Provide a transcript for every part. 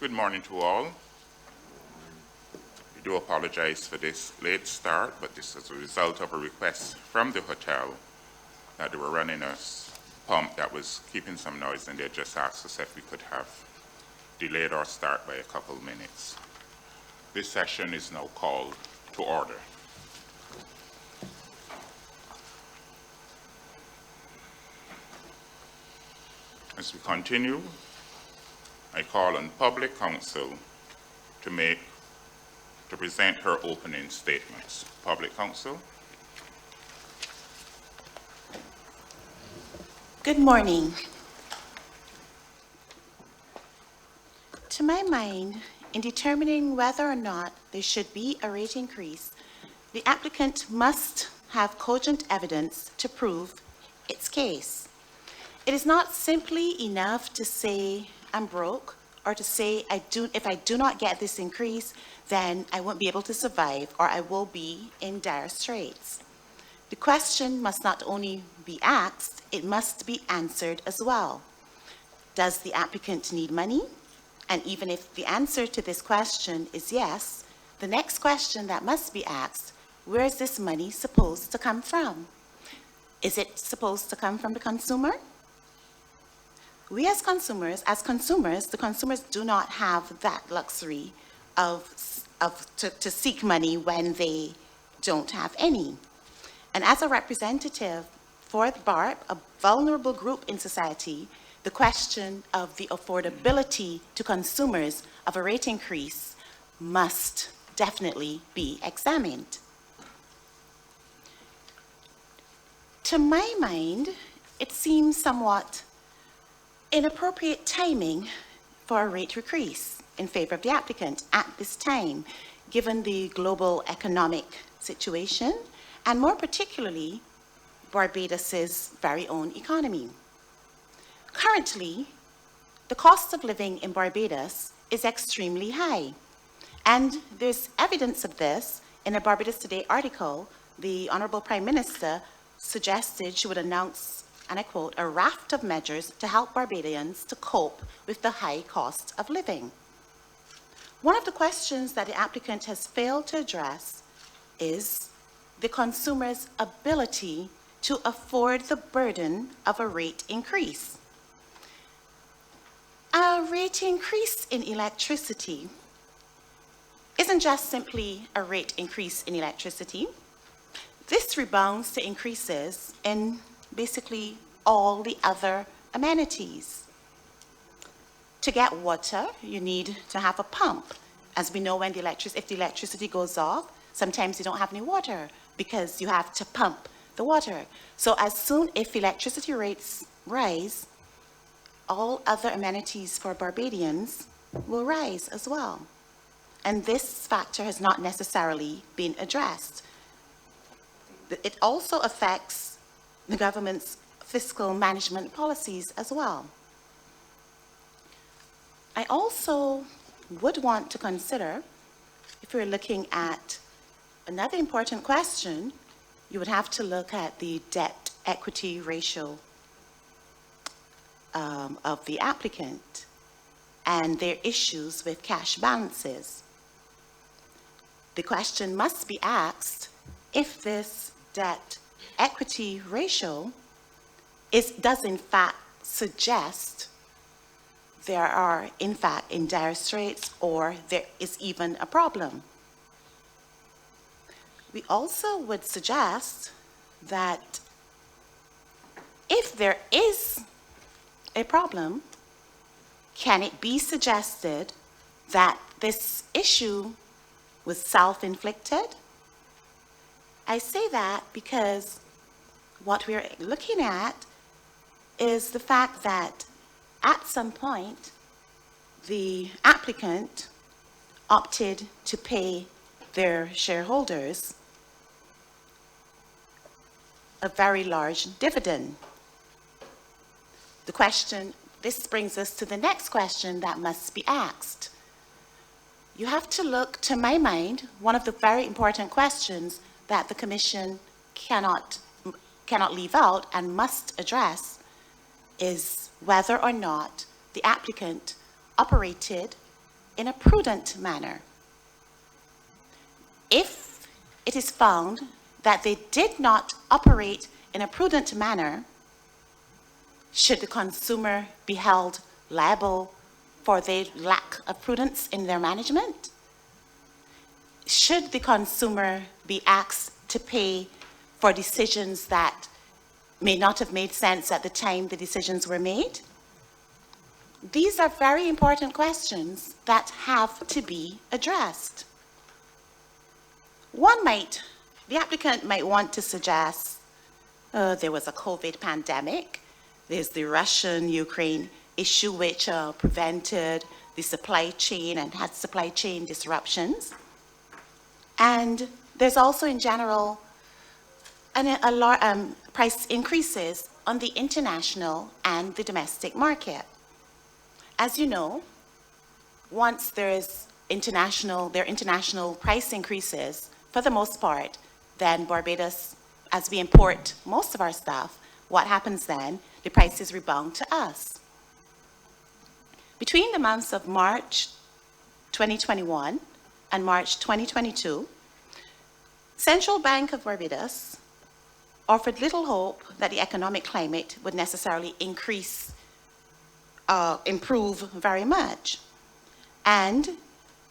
Good morning to all. We do apologize for this late start, but this is a result of a request from the hotel that they were running a pump that was keeping some noise, and they just asked us if we could have delayed our start by a couple minutes. This session is now called to order. As we continue, I call on Public Counsel to present her opening statements. Public Counsel. Good morning. To my mind, in determining whether or not there should be a rate increase, the applicant must have cogent evidence to prove its case. It is not simply enough to say I'm broke, or to say if I do not get this increase, then I won't be able to survive, or I will be in dire straits. The question must not only be asked, it must be answered as well. Does the applicant need money? And even if the answer to this question is yes, the next question that must be asked, where is this money supposed to come from? Is it supposed to come from the consumer? We as consumers, the consumers do not have that luxury to seek money when they don't have any. And as a representative for the BARP, a vulnerable group in society, the question of the affordability to consumers of a rate increase must definitely be examined. To my mind, it seems somewhat inappropriate timing for a rate increase in favor of the applicant at this time, given the global economic situation, and more particularly, Barbados's very own economy. Currently, the cost of living in Barbados is extremely high, and there's evidence of this in a Barbados Today article. The Honorable Prime Minister suggested she would announce, and I quote, a raft of measures to help Barbadians to cope with the high cost of living. One of the questions that the applicant has failed to address is the consumer's ability to afford the burden of a rate increase. A rate increase in electricity isn't just simply a rate increase in electricity. This rebounds to increases in basically all the other amenities. To get water, you need to have a pump. As we know, when if the electricity goes off, sometimes you don't have any water because you have to pump the water. So if electricity rates rise, all other amenities for Barbadians will rise as well. And this factor has not necessarily been addressed. It also affects the government's fiscal management policies as well. I also would want to consider, if we're looking at another important question, you would have to look at the debt equity ratio of the applicant and their issues with cash balances. The question must be asked if this debt equity ratio does in fact suggest there are in fact in dire straits or there is even a problem. We also would suggest that if there is a problem, can it be suggested that this issue was self-inflicted? I say that because what we're looking at is the fact that at some point, the applicant opted to pay their shareholders a very large dividend. This brings us to the next question that must be asked. You have to look, to my mind, one of the very important questions that the Commission cannot leave out and must address is whether or not the applicant operated in a prudent manner. If it is found that they did not operate in a prudent manner, should the consumer be held liable for their lack of prudence in their management? Should the consumer be asked to pay for decisions that may not have made sense at the time the decisions were made? These are very important questions that have to be addressed. The applicant might want to suggest there was a COVID pandemic, there's the Russian-Ukraine issue which prevented the supply chain and had supply chain disruptions. And there's also in general price increases on the international and the domestic market. As you know, once there are international price increases, for the most part, then Barbados, as we import most of our stuff, what happens then? The prices rebound to us. Between the months of March 2021 and March 2022, Central Bank of Barbados offered little hope that the economic climate would necessarily improve very much. And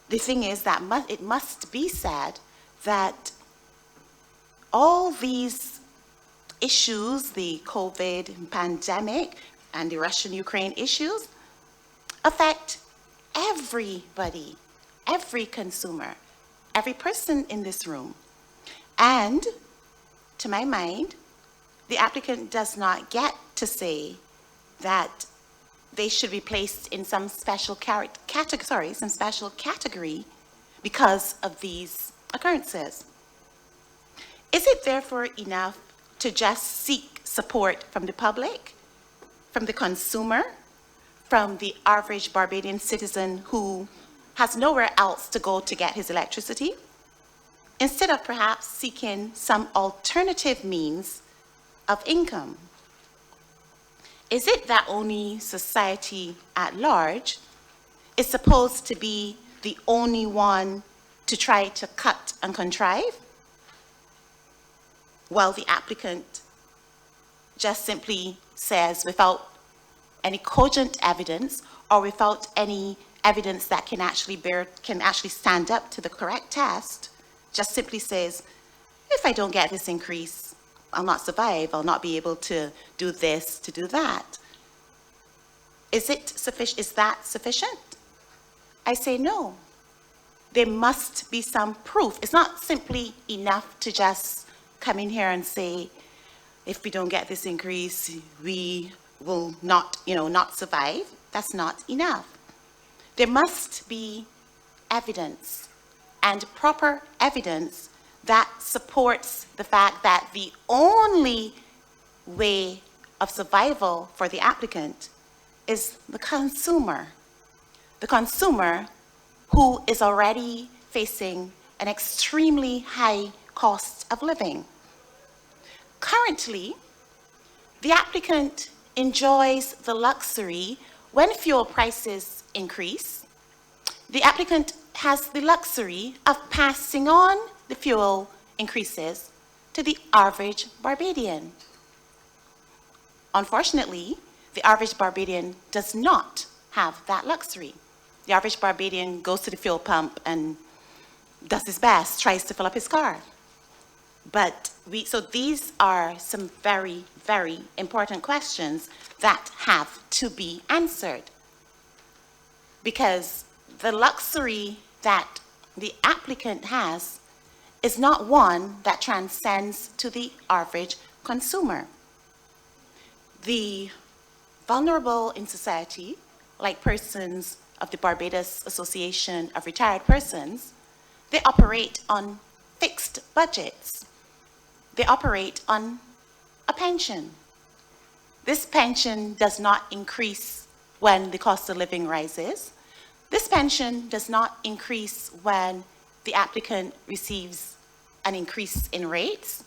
the thing is that it must be said that all these issues, the COVID pandemic and the Russian-Ukraine issues, affect everybody, every consumer, every person in this room. And to my mind, the applicant does not get to say that they should be placed in some special category because of these occurrences. Is it therefore enough to just seek support from the public, from the consumer, from the average Barbadian citizen who has nowhere else to go to get his electricity, instead of perhaps seeking some alternative means of income? Is it that only society at large is supposed to be the only one to try to cut and contrive, while the applicant just simply says, without any cogent evidence or without any evidence that can actually stand up to the correct test, just simply says, if I don't get this increase, I'll not survive, I'll not be able to do this, to do that. Is that sufficient? I say no. There must be some proof. It's not simply enough to just come in here and say, if we don't get this increase, we will not survive. That's not enough. There must be evidence, and proper evidence, that supports the fact that the only way of survival for the applicant is the consumer who is already facing an extremely high cost of living. Currently, the applicant enjoys the luxury, when fuel prices increase, the applicant has the luxury of passing on the fuel increases to the average Barbadian. Unfortunately, the average Barbadian does not have that luxury. The average Barbadian goes to the fuel pump and does his best, tries to fill up his car. So these are some very, very important questions that have to be answered, because the luxury that the applicant has is not one that transcends to the average consumer. The vulnerable in society, like persons of the Barbados Association of Retired Persons, they operate on fixed budgets. They operate on a pension. This pension does not increase when the cost of living rises. This pension does not increase when the applicant receives an increase in rates.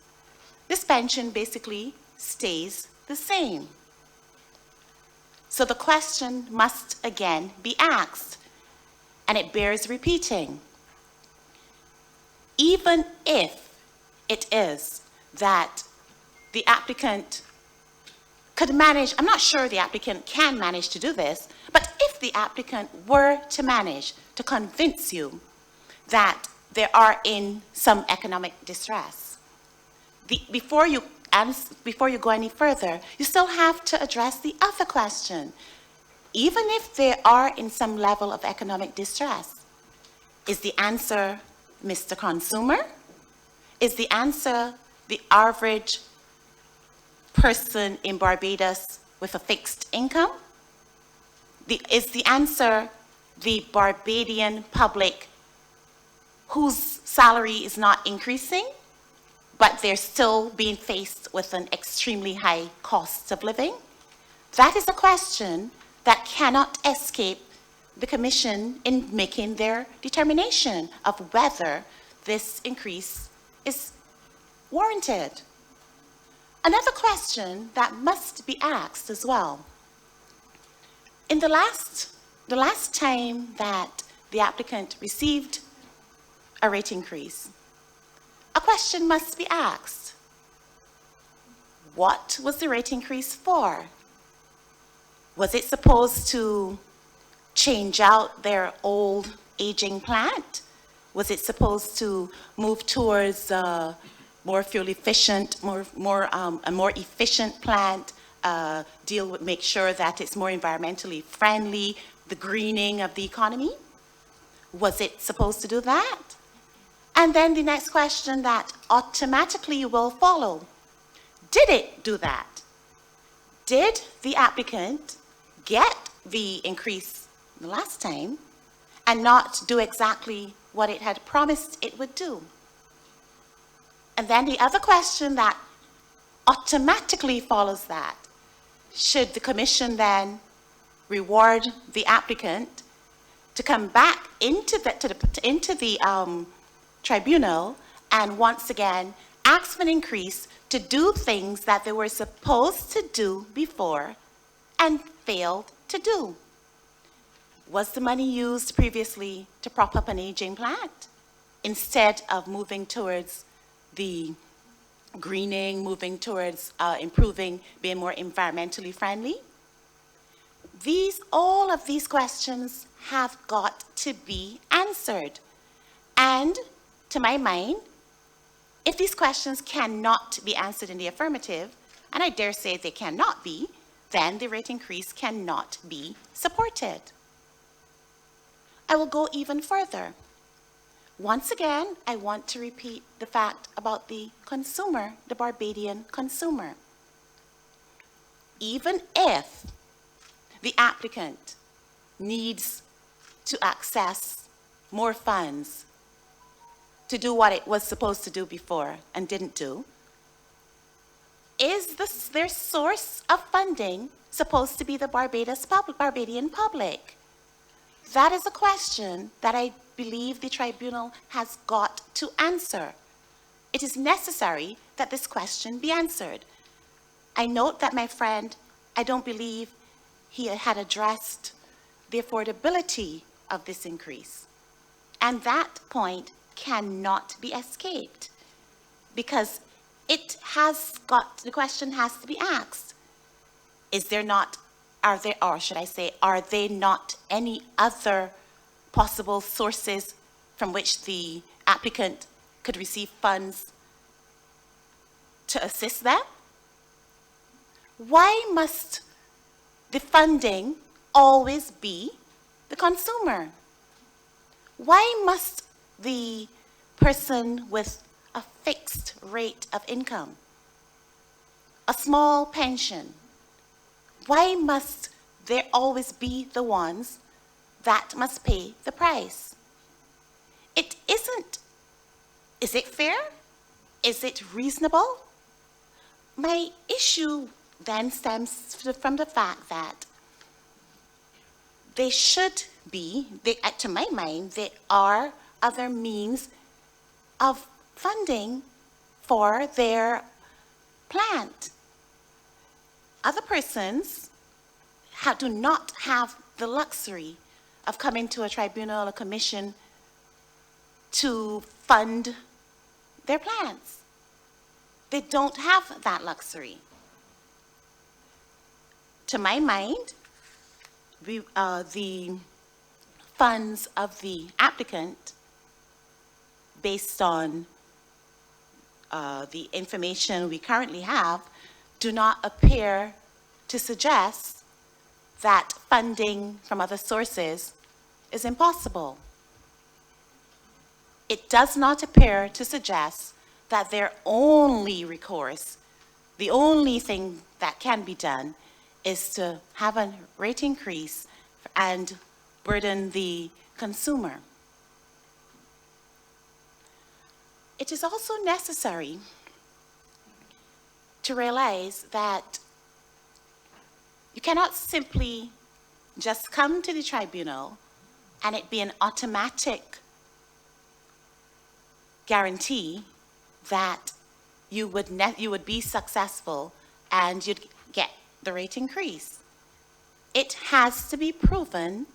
This pension basically stays the same. So the question must again be asked, and it bears repeating. Even if it is that the applicant could manage, I'm not sure the applicant can manage to do this, but if the applicant were to manage to convince you that they are in some economic distress, before you go any further, you still have to address the other question. Even if they are in some level of economic distress, is the answer Mr. Consumer? Is the answer the average person in Barbados with a fixed income? Is the answer the Barbadian public whose salary is not increasing, but they're still being faced with an extremely high cost of living? That is a question that cannot escape the Commission in making their determination of whether this increase is warranted. Another question that must be asked as well. In the last time that the applicant received a rate increase, a question must be asked. What was the rate increase for? Was it supposed to change out their old aging plant? Was it supposed to move towards more fuel efficient, a more efficient plant, make sure that it's more environmentally friendly, the greening of the economy? Was it supposed to do that? And then the next question that automatically will follow, did it do that? Did the applicant get the increase the last time and not do exactly what it had promised it would do? And then the other question that automatically follows that, should the Commission then reward the applicant to come back into the tribunal and once again ask for an increase to do things that they were supposed to do before and failed to do? Was the money used previously to prop up an aging plant instead of moving towards the greening, moving towards improving, being more environmentally friendly? All of these questions have got to be answered. And to my mind, if these questions cannot be answered in the affirmative, and I dare say they cannot be, then the rate increase cannot be supported. I will go even further. Once again, I want to repeat the fact about the consumer, the Barbadian consumer. Even if the applicant needs to access more funds to do what it was supposed to do before and didn't do, is their source of funding supposed to be the Barbadian public? That is a question that I believe the tribunal has got to answer. It is necessary that this question be answered. I note that my friend, I don't believe he had addressed the affordability of this increase. And that point cannot be escaped because the question has to be asked. Are there not any other possible sources from which the applicant could receive funds to assist them? Why must the funding always be the consumer? Why must the person with a fixed rate of income, a small pension, why must they always be the ones that must pay the price? Is it fair? Is it reasonable? My issue then stems from the fact that to my mind, there are other means of funding for their plant. Other persons do not have the luxury of coming to a tribunal, a commission, to fund their plans. They don't have that luxury. To my mind, the funds of the applicant, based on the information we currently have, do not appear to suggest that funding from other sources is impossible. It does not appear to suggest that their only recourse, the only thing that can be done, is to have a rate increase and burden the consumer. It is also necessary to realize that you cannot simply just come to the tribunal and it be an automatic guarantee that you would be successful and you'd get the rate increase. It has to be proven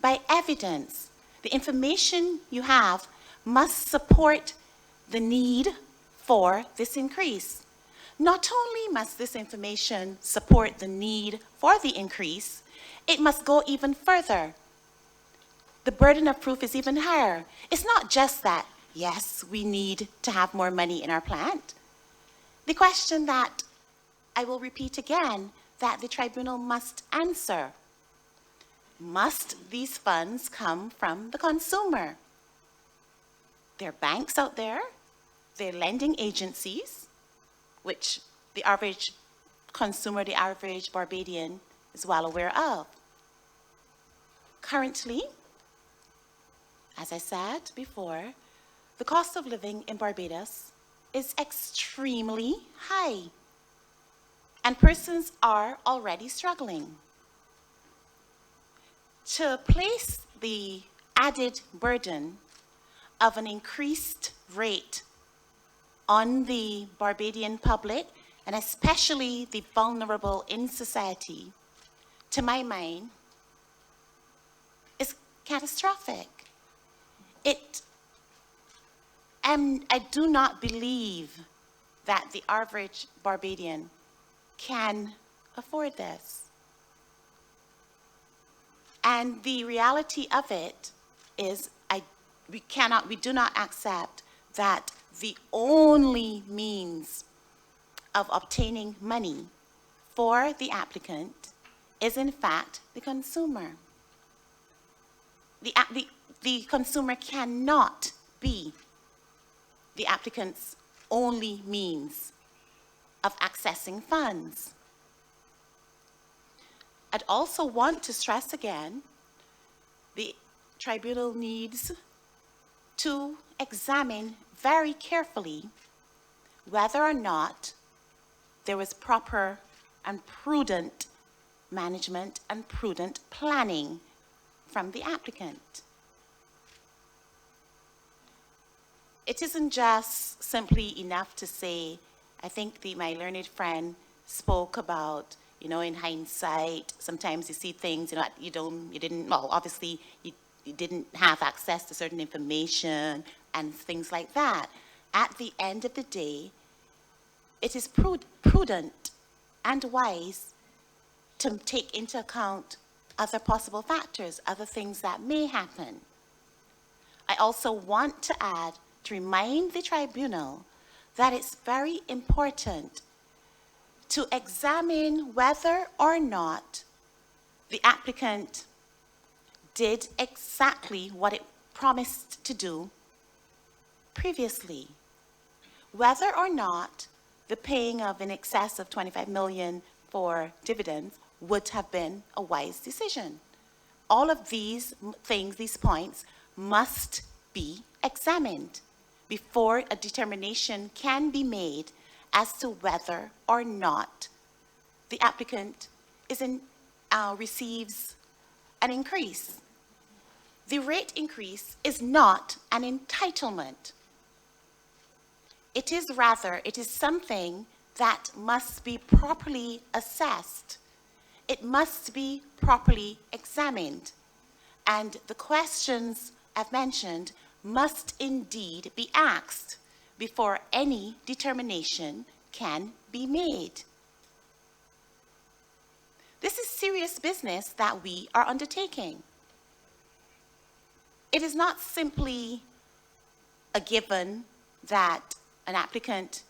by evidence. The information you have must support the need for this increase. Not only must this information support the need for the increase, it must go even further. The burden of proof is even higher. It's not just that, yes, we need to have more money in our plant. The question that I will repeat again, that the tribunal must answer: must these funds come from the consumer? There are banks out there, there are lending agencies, which the average consumer, the average Barbadian, is well aware of. Currently, as I said before, the cost of living in Barbados is extremely high, and persons are already struggling. To place the added burden of an increased rate on the Barbadian public, and especially the vulnerable in society, to my mind, is catastrophic. I do not believe that the average Barbadian can afford this. And the reality of it is we do not accept that the only means of obtaining money for the applicant is in fact the consumer. The consumer cannot be the applicant's only means of accessing funds. I'd also want to stress again, the tribunal needs to examine very carefully whether or not there was proper and prudent management and prudent planning from the applicant. It isn't just simply enough to say, I think my learned friend spoke about, in hindsight, sometimes you see things, obviously you didn't have access to certain information and things like that. At the end of the day, it is prudent and wise to take into account other possible factors, other things that may happen. I also want to remind the tribunal that it's very important to examine whether or not the applicant did exactly what it promised to do previously. Whether or not the paying of in excess of $25 million for dividends would have been a wise decision. All of these things, these points, must be examined before a determination can be made as to whether or not the applicant receives an increase. The rate increase is not an entitlement. It is something that must be properly assessed. It must be properly examined. And the questions I've mentioned must indeed be asked before any determination can be made. This is serious business that we are undertaking. It is not simply a given that an applicant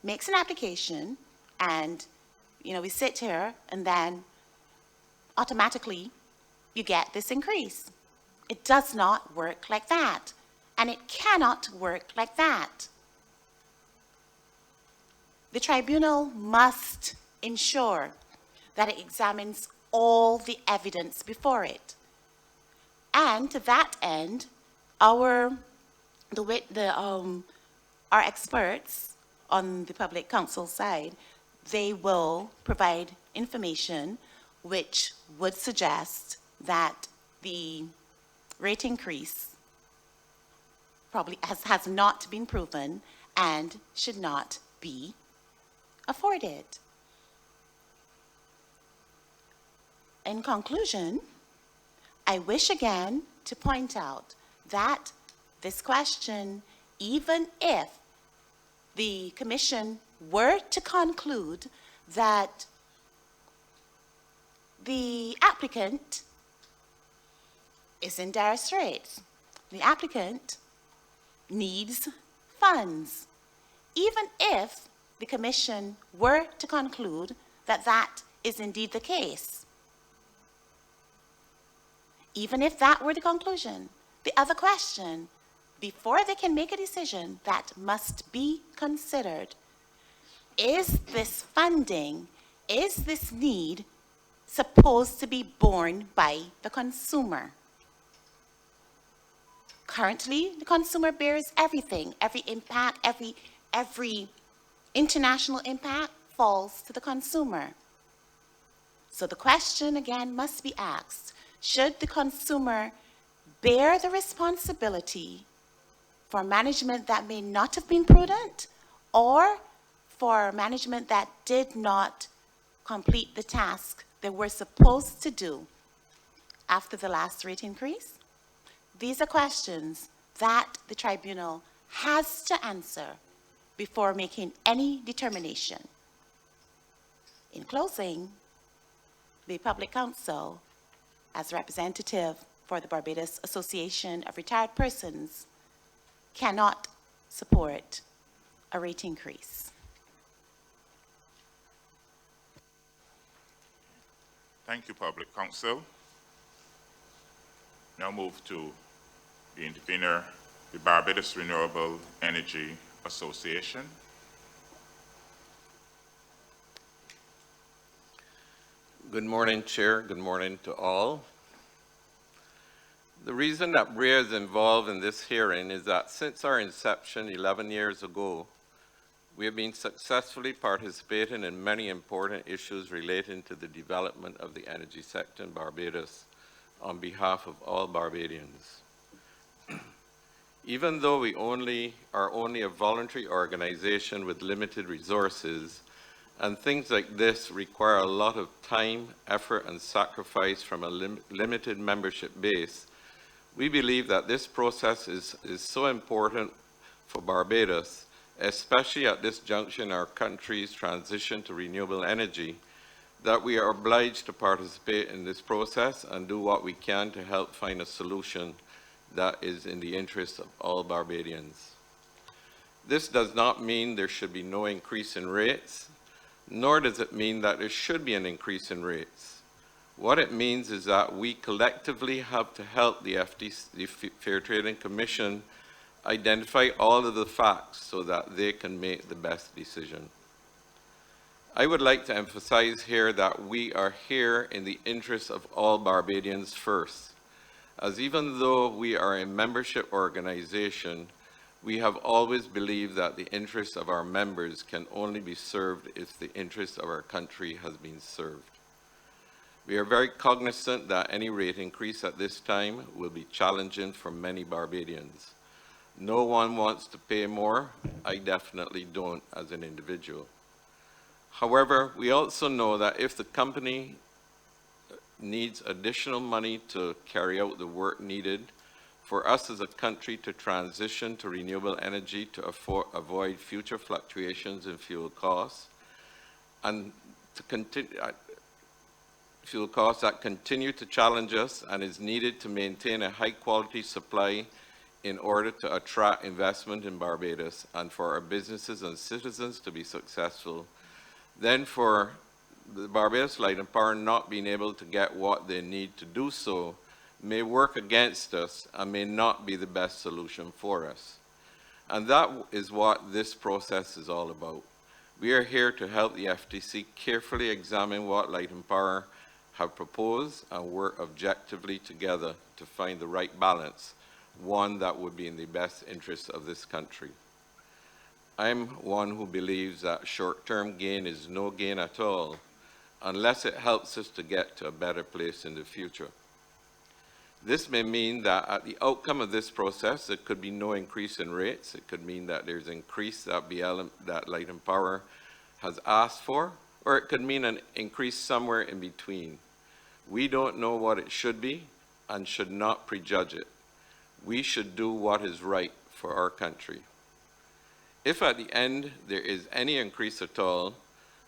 makes an application and, we sit here and then automatically you get this increase. It does not work like that, and it cannot work like that. The tribunal must ensure that it examines all the evidence before it. And to that end, our experts on the public counsel side, they will provide information which would suggest that the rate increase probably has not been proven and should not be afforded. In conclusion, I wish again to point out that this question, even if the Commission were to conclude that the applicant is in dire straits, the applicant needs funds, even if the Commission were to conclude that that is indeed the case, even if that were the conclusion, the other question, before they can make a decision, that must be considered: is this funding, is this need supposed to be borne by the consumer? Currently, the consumer bears everything. Every impact, every international impact falls to the consumer. So the question again must be asked: should the consumer bear the responsibility for management that may not have been prudent, or for management that did not complete the task they were supposed to do after the last rate increase? These are questions that the tribunal has to answer before making any determination. In closing, the Public Counsel, as representative for the Barbados Association of Retired Persons, cannot support a rate increase. Thank you, Public Counsel. Now move to the intervener, the Barbados Renewable Energy Association. Good morning, Chair. Good morning to all. The reason that BREA is involved in this hearing is that since our inception 11 years ago, we have been successfully participating in many important issues relating to the development of the energy sector in Barbados on behalf of all Barbadians. Even though we are only a voluntary organization with limited resources, and things like this require a lot of time, effort, and sacrifice from a limited membership base, we believe that this process is so important for Barbados, especially at this juncture in our country's transition to renewable energy, that we are obliged to participate in this process and do what we can to help find a solution that is in the interest of all Barbadians. This does not mean there should be no increase in rates, nor does it mean that there should be an increase in rates. What it means is that we collectively have to help the Fair Trading Commission identify all of the facts so that they can make the best decision. I would like to emphasize here that we are here in the interest of all Barbadians first, as even though we are a membership organization, we have always believed that the interests of our members can only be served if the interest of our country has been served. We are very cognizant that any rate increase at this time will be challenging for many Barbadians. No one wants to pay more. I definitely don't as an individual. However, we also know that if the company needs additional money to carry out the work needed for us as a country to transition to renewable energy to avoid future fluctuations in fuel costs and to continue fuel costs that continue to challenge us and is needed to maintain a high quality supply in order to attract investment in Barbados and for our businesses and citizens to be successful. Then for the Barbados Light and Power not being able to get what they need to do so may work against us and may not be the best solution for us. And that is what this process is all about. We are here to help the FTC carefully examine what Light and Power have proposed and work objectively together to find the right balance, one that would be in the best interest of this country. I'm one who believes that short-term gain is no gain at all unless it helps us to get to a better place in the future. This may mean that at the outcome of this process, there could be no increase in rates. It could mean that there's increase that Light and Power has asked for, or it could mean an increase somewhere in between. We don't know what it should be and should not prejudge it. We should do what is right for our country. If at the end there is any increase at all,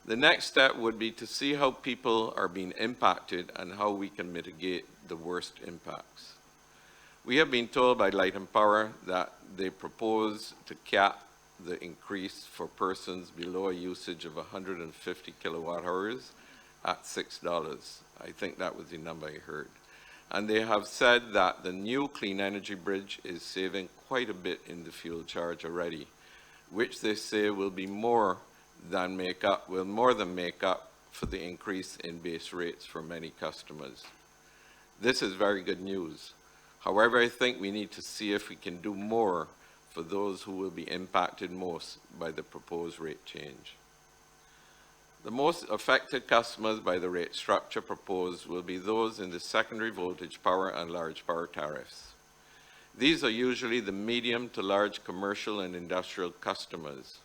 the next step would be to see how people are being impacted and how we can mitigate the worst impacts. We have been told by Light and Power that they propose to cap the increase for persons below a usage of 150 kilowatt hours at $6. I think that was the number I heard. And they have said that the new clean energy bridge is saving quite a bit in the fuel charge already, which they say will more than make up for the increase in base rates for many customers. This is very good news. However, I think we need to see if we can do more for those who will be impacted most by the proposed rate change. The most affected customers by the rate structure proposed will be those in the secondary voltage power and large power tariffs. These are usually the medium to large commercial and industrial customers.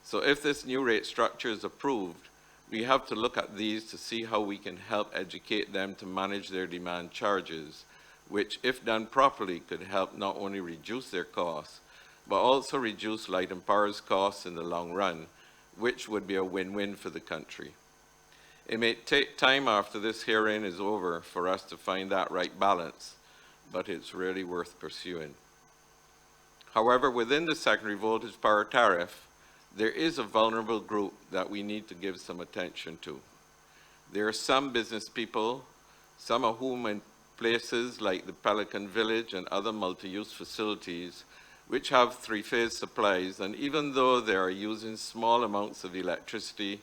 So if this new rate structure is approved, we have to look at these to see how we can help educate them to manage their demand charges, which, if done properly, could help not only reduce their costs, but also reduce Light and Power's costs in the long run, which would be a win-win for the country. It may take time after this hearing is over for us to find that right balance, but it's really worth pursuing. However, within the secondary voltage power tariff, there is a vulnerable group that we need to give some attention to. There are some business people, some of whom in places like the Pelican Village and other multi-use facilities, which have three-phase supplies, and even though they are using small amounts of electricity,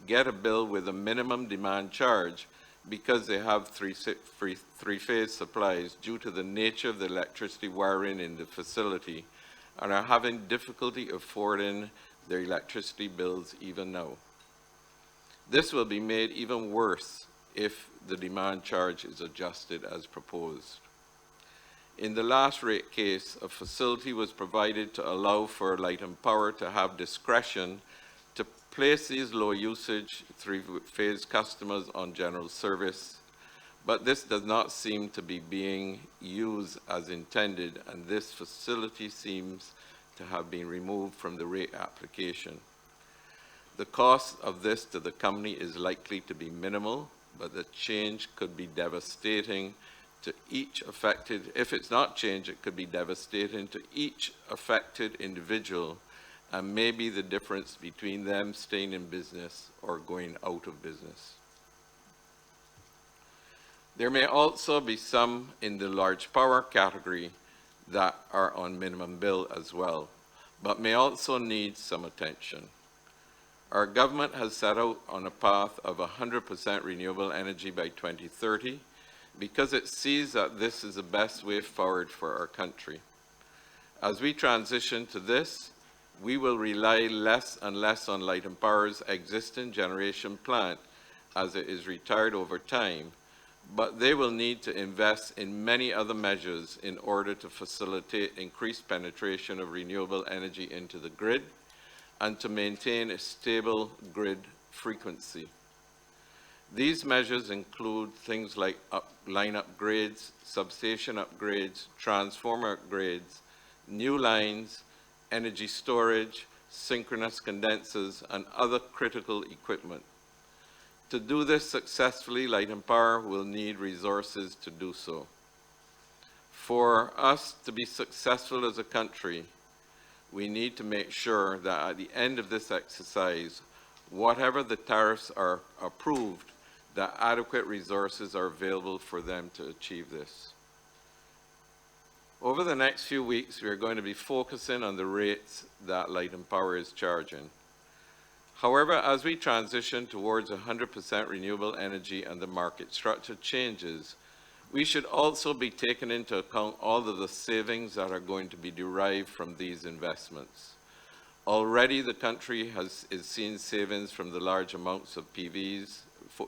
get a bill with a minimum demand charge because they have three-phase supplies due to the nature of the electricity wiring in the facility and are having difficulty affording their electricity bills even now. This will be made even worse if the demand charge is adjusted as proposed. In the last rate case, a facility was provided to allow for Light and Power to have discretion to place these low usage three-phase customers on general service, but this does not seem to be being used as intended, and this facility seems to have been removed from the rate application. The cost of this to the company is likely to be minimal, but the change could be devastating to each affected. If it's not changed, it could be devastating to each affected individual and maybe the difference between them staying in business or going out of business. There may also be some in the large power category that are on minimum bill as well, but may also need some attention. Our government has set out on a path of 100% renewable energy by 2030 because it sees that this is the best way forward for our country. As we transition to this, we will rely less and less on Light and Power's existing generation plant as it is retired over time, but they will need to invest in many other measures in order to facilitate increased penetration of renewable energy into the grid and to maintain a stable grid frequency. These measures include things like line upgrades, substation upgrades, transformer upgrades, new lines, energy storage, synchronous condensers, and other critical equipment. To do this successfully, Light and Power will need resources to do so. For us to be successful as a country, we need to make sure that at the end of this exercise, whatever the tariffs are approved, that adequate resources are available for them to achieve this. Over the next few weeks, we are going to be focusing on the rates that Light and Power is charging. However, as we transition towards 100% renewable energy and the market structure changes, we should also be taking into account all of the savings that are going to be derived from these investments. Already the country is seeing savings from the large amounts of PVs,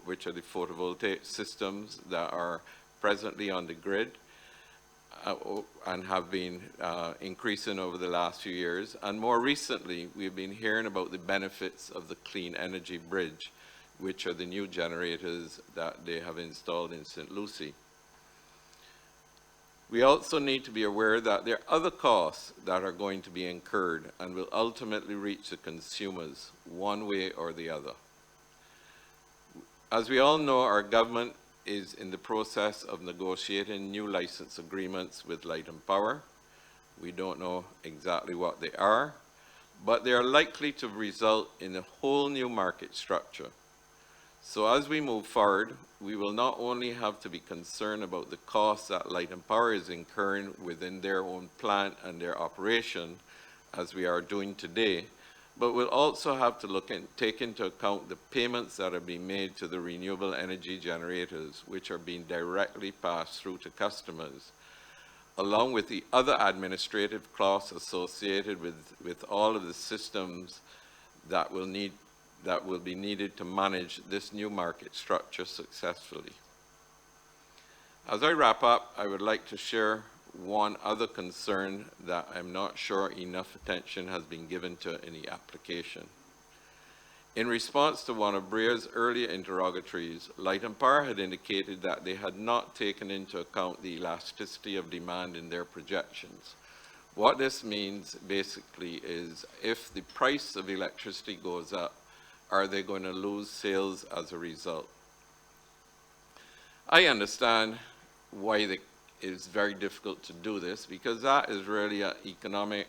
which are the photovoltaic systems that are presently on the grid and have been increasing over the last few years. And more recently, we've been hearing about the benefits of the Clean Energy Bridge, which are the new generators that they have installed in St. Lucie. We also need to be aware that there are other costs that are going to be incurred and will ultimately reach the consumers one way or the other. As we all know, our government is in the process of negotiating new license agreements with Light and Power. We don't know exactly what they are, but they are likely to result in a whole new market structure. So as we move forward, we will not only have to be concerned about the costs that Light and Power is incurring within their own plant and their operation, as we are doing today, but we'll also have to take into account the payments that are being made to the renewable energy generators, which are being directly passed through to customers, along with the other administrative costs associated with all of the systems that will be needed to manage this new market structure successfully. As I wrap up, I would like to share one other concern that I'm not sure enough attention has been given to in the application. In response to one of BREA's earlier interrogatories, Light and Power had indicated that they had not taken into account the elasticity of demand in their projections. What this means basically is if the price of electricity goes up, are they going to lose sales as a result? I understand why it is very difficult to do this, because that is really an economic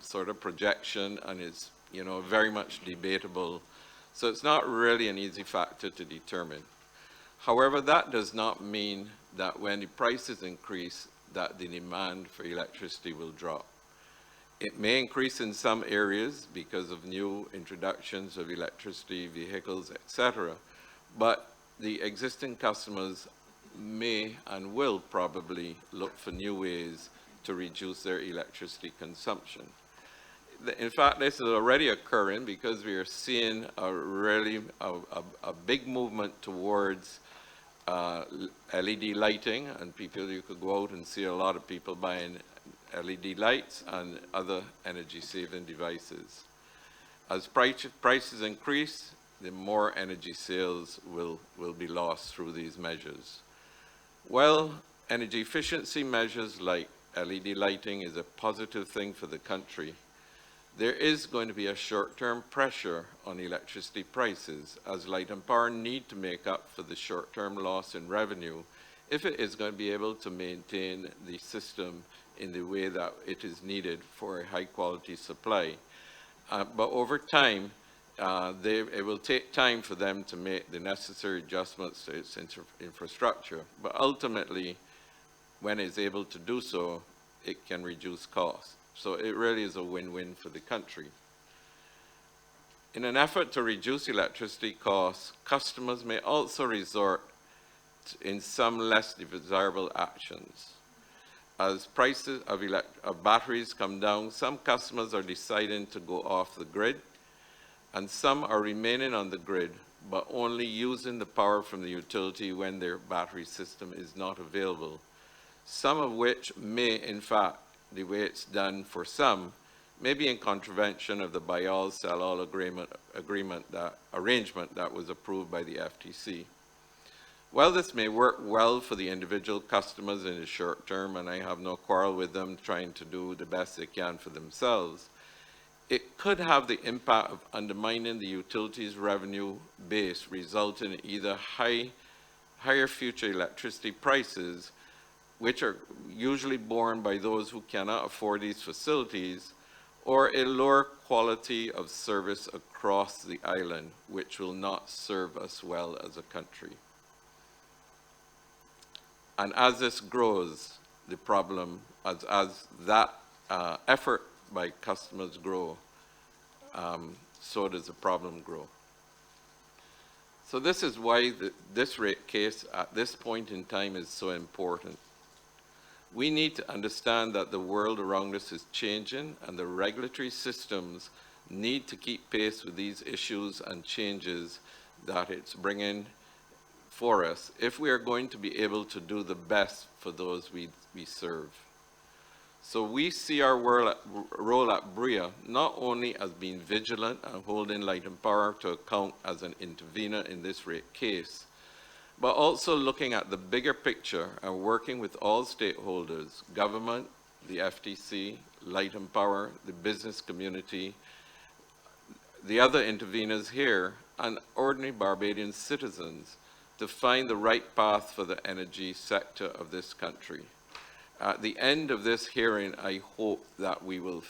sort of projection, and is very much debatable. So it's not really an easy factor to determine. However, that does not mean that when the prices increase, that the demand for electricity will drop. It may increase in some areas because of new introductions of electricity vehicles, etc., but the existing customers may and will probably look for new ways to reduce their electricity consumption. In fact, this is already occurring because we are seeing a big movement towards LED lighting, and you could go out and see a lot of people buying LED lights and other energy-saving devices. As prices increase, the more energy sales will be lost through these measures. Well, energy efficiency measures like LED lighting is a positive thing for the country. There is going to be a short-term pressure on electricity prices, as Light and Power need to make up for the short-term loss in revenue if it is going to be able to maintain the system in the way that it is needed for a high-quality supply. But over time, it will take time for them to make the necessary adjustments to its infrastructure. But ultimately, when it's able to do so, it can reduce costs. So it really is a win-win for the country. In an effort to reduce electricity costs, customers may also resort in some less desirable actions. As prices of batteries come down, some customers are deciding to go off the grid, and some are remaining on the grid, but only using the power from the utility when their battery system is not available. Some of which may, in fact, the way it's done for some, may be in contravention of the buy all, sell all arrangement that was approved by the FTC. While this may work well for the individual customers in the short term, and I have no quarrel with them trying to do the best they can for themselves, it could have the impact of undermining the utilities revenue base, resulting in either higher future electricity prices, which are usually borne by those who cannot afford these facilities, or a lower quality of service across the island, which will not serve us well as a country. And as this grows, the problem, as that effort by customers grow, so does the problem grow. So this is why this rate case at this point in time is so important. We need to understand that the world around us is changing, and the regulatory systems need to keep pace with these issues and changes that it's bringing for us if we are going to be able to do the best for those we serve. So we see our role at BREA not only as being vigilant and holding Light and Power to account as an intervener in this rate case, but also looking at the bigger picture and working with all stakeholders, government, the FTC, Light and Power, the business community, the other interveners here, and ordinary Barbadian citizens to find the right path for the energy sector of this country. At the end of this hearing, I hope that we will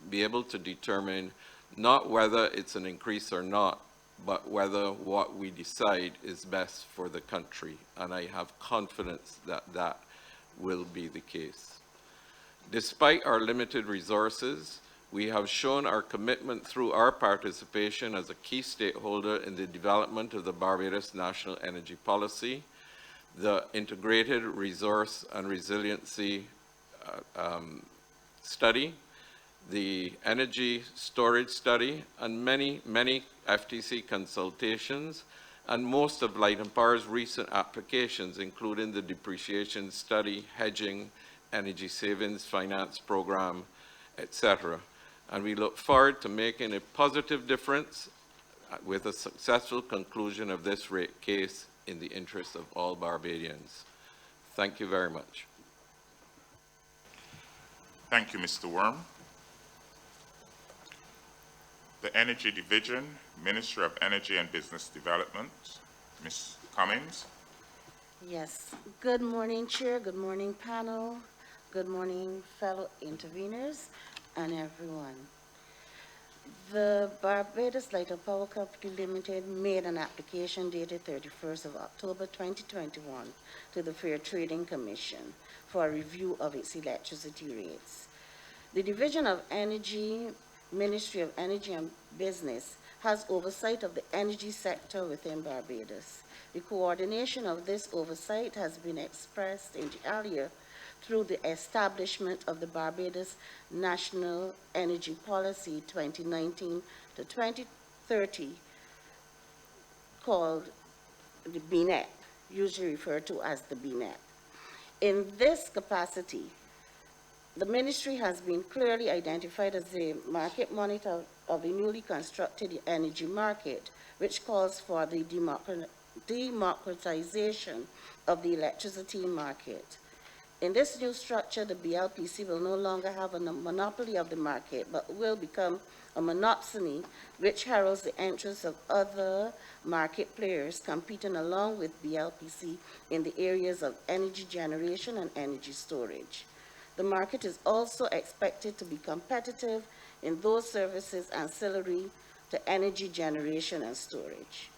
be able to determine not whether it's an increase or not, but whether what we decide is best for the country. And I have confidence that that will be the case. Despite our limited resources, we have shown our commitment through our participation as a key stakeholder in the development of the Barbados National Energy Policy, the Integrated Resource and Resiliency Study, the Energy Storage Study, and many FTC consultations, and most of Light and Power's recent applications, including the Depreciation Study, Hedging, Energy Savings Finance Program, etc. And we look forward to making a positive difference with a successful conclusion of this rate case in the interest of all Barbadians. Thank you very much. Thank you, Mr. Worm. The Energy Division, Ministry of Energy and Business Development, Ms. Cummings. Yes. Good morning, Chair. Good morning, panel. Good morning, fellow interveners and everyone. The Barbados Light and Power Company Limited made an application dated 31st of October 2021 to the Fair Trading Commission for a review of its electricity rates. The Division of Energy, Ministry of Energy and Business has oversight of the energy sector within Barbados. The coordination of this oversight has been expressed in the earlier through the establishment of the Barbados National Energy Policy 2019 to 2030, called the BNEP, usually referred to as the BNEP. In this capacity, the ministry has been clearly identified as the market monitor of the newly constructed energy market, which calls for the democratization of the electricity market. In this new structure, the BLPC will no longer have a monopoly of the market, but will become a monopsony, which heralds the entrance of other market players competing along with BLPC in the areas of energy generation and energy storage. The market is also expected to be competitive in those services ancillary to energy generation and storage.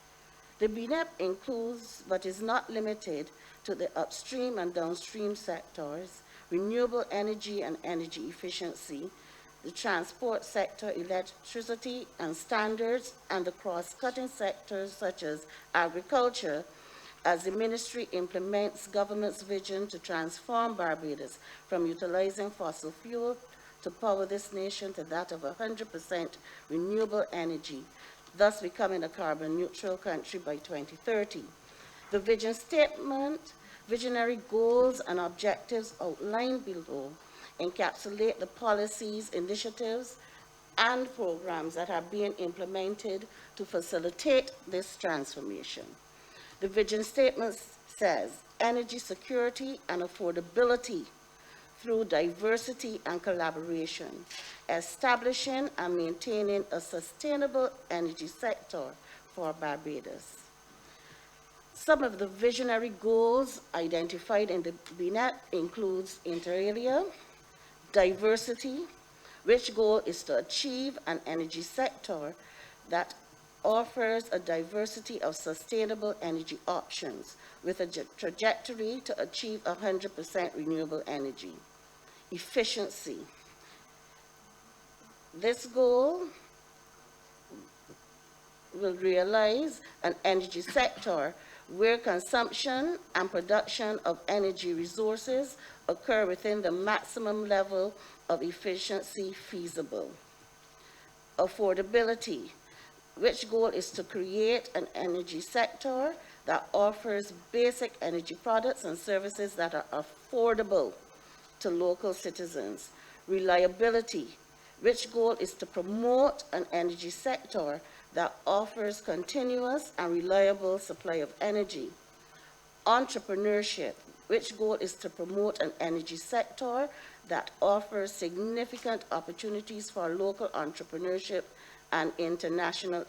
The BNEP includes, but is not limited to, the upstream and downstream sectors, renewable energy and energy efficiency, the transport sector, electricity and standards, and the cross-cutting sectors such as agriculture, as the ministry implements government's vision to transform Barbados from utilizing fossil fuel to power this nation to that of 100% renewable energy, thus becoming a carbon neutral country by 2030. The vision statement, visionary goals and objectives outlined below encapsulate the policies, initiatives, and programs that are being implemented to facilitate this transformation. The vision statement says energy security and affordability through diversity and collaboration, establishing and maintaining a sustainable energy sector for Barbados. Some of the visionary goals identified in the BNEP includes inter alia, diversity, which goal is to achieve an energy sector that offers a diversity of sustainable energy options with a trajectory to achieve 100% renewable energy. Efficiency. This goal will realize an energy sector where consumption and production of energy resources occur within the maximum level of efficiency feasible. Affordability, which goal is to create an energy sector that offers basic energy products and services that are affordable to local citizens. Reliability, which goal is to promote an energy sector that offers continuous and reliable supply of energy. Entrepreneurship, which goal is to promote an energy sector that offers significant opportunities for local entrepreneurship and international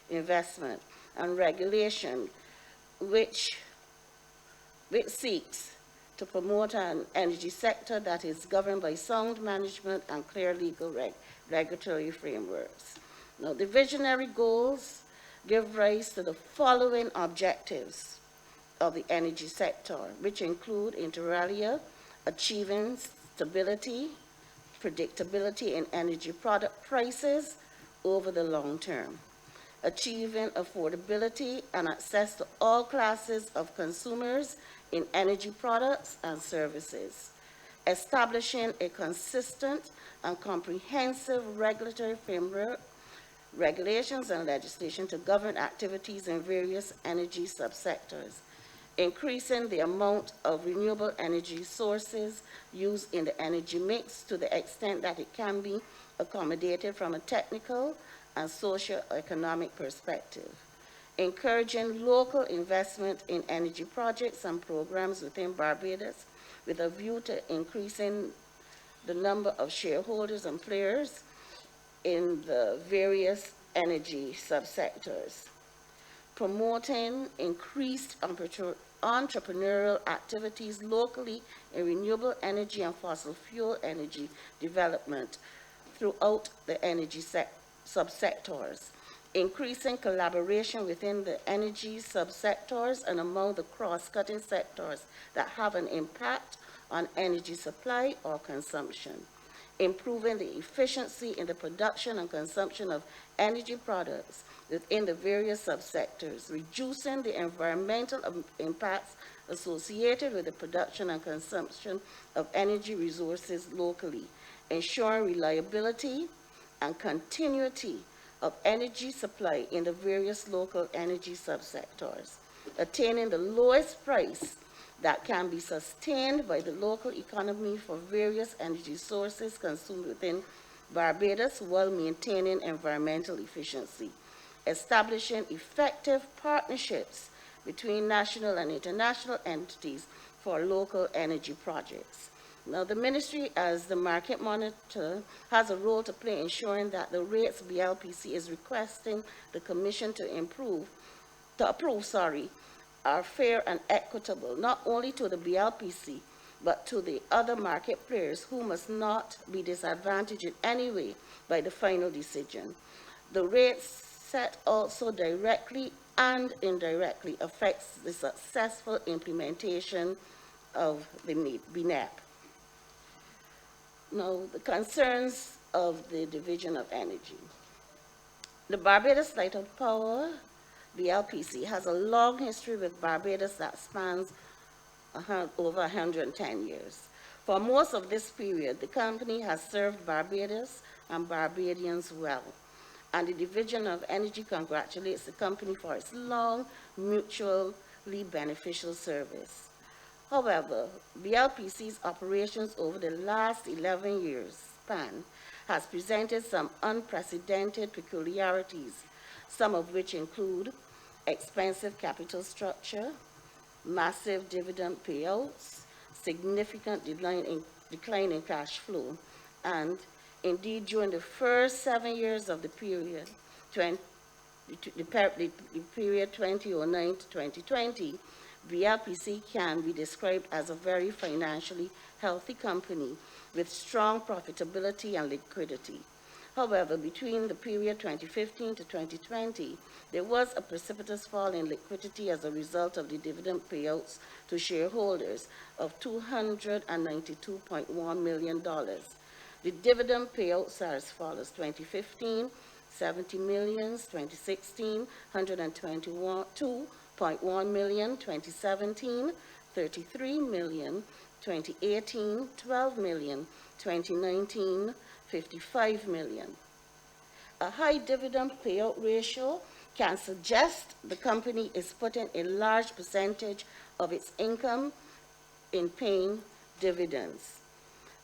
investment. And regulation, which seeks to promote an energy sector that is governed by sound management and clear legal regulatory frameworks. Now, the visionary goals give rise to the following objectives of the energy sector, which include, inter alia, achieving stability, predictability in energy product prices over the long term, achieving affordability and access to all classes of consumers in energy products and services, establishing a consistent and comprehensive regulatory framework, regulations and legislation to govern activities in various energy subsectors, increasing the amount of renewable energy sources used in the energy mix to the extent that it can be accommodated from a technical and socio-economic perspective, encouraging local investment in energy projects and programs within Barbados with a view to increasing the number of shareholders and players in the various energy subsectors, promoting increased entrepreneurial activities locally in renewable energy and fossil fuel energy development throughout the energy subsectors, increasing collaboration within the energy subsectors and among the cross-cutting sectors that have an impact on energy supply or consumption, improving the efficiency in the production and consumption of energy products within the various subsectors, reducing the environmental impacts associated with the production and consumption of energy resources locally, ensuring reliability and continuity of energy supply in the various local energy subsectors, attaining the lowest price that can be sustained by the local economy for various energy sources consumed within Barbados while maintaining environmental efficiency, establishing effective partnerships between national and international entities for local energy projects. Now, the ministry, as the market monitor, has a role to play ensuring that the rates BLPC is requesting the Commission to approve, are fair and equitable, not only to the BLPC, but to the other market players who must not be disadvantaged in any way by the final decision. The rates set also directly and indirectly affects the successful implementation of the BNEP. Now, the concerns of the Division of Energy. The Barbados Light of Power, BLPC, has a long history with Barbados that spans over 110 years. For most of this period, the company has served Barbados and Barbadians well, and the Division of Energy congratulates the company for its long, mutually beneficial service. However, BLPC's operations over the last 11 years, span has presented some unprecedented peculiarities, some of which include expensive capital structure, massive dividend payouts, significant decline in cash flow, and indeed during the first 7 years of the period, the period 2009 to 2020, BLPC can be described as a very financially healthy company with strong profitability and liquidity. However, between the period 2015 to 2020, there was a precipitous fall in liquidity as a result of the dividend payouts to shareholders of $292.1 million. The dividend payouts are as follows: 2015, $70 million; 2016, $122.1 million; 2017, $33 million; 2018, $12 million; 2019, $55 million. A high dividend payout ratio can suggest the company is putting a large percentage of its income in paying dividends.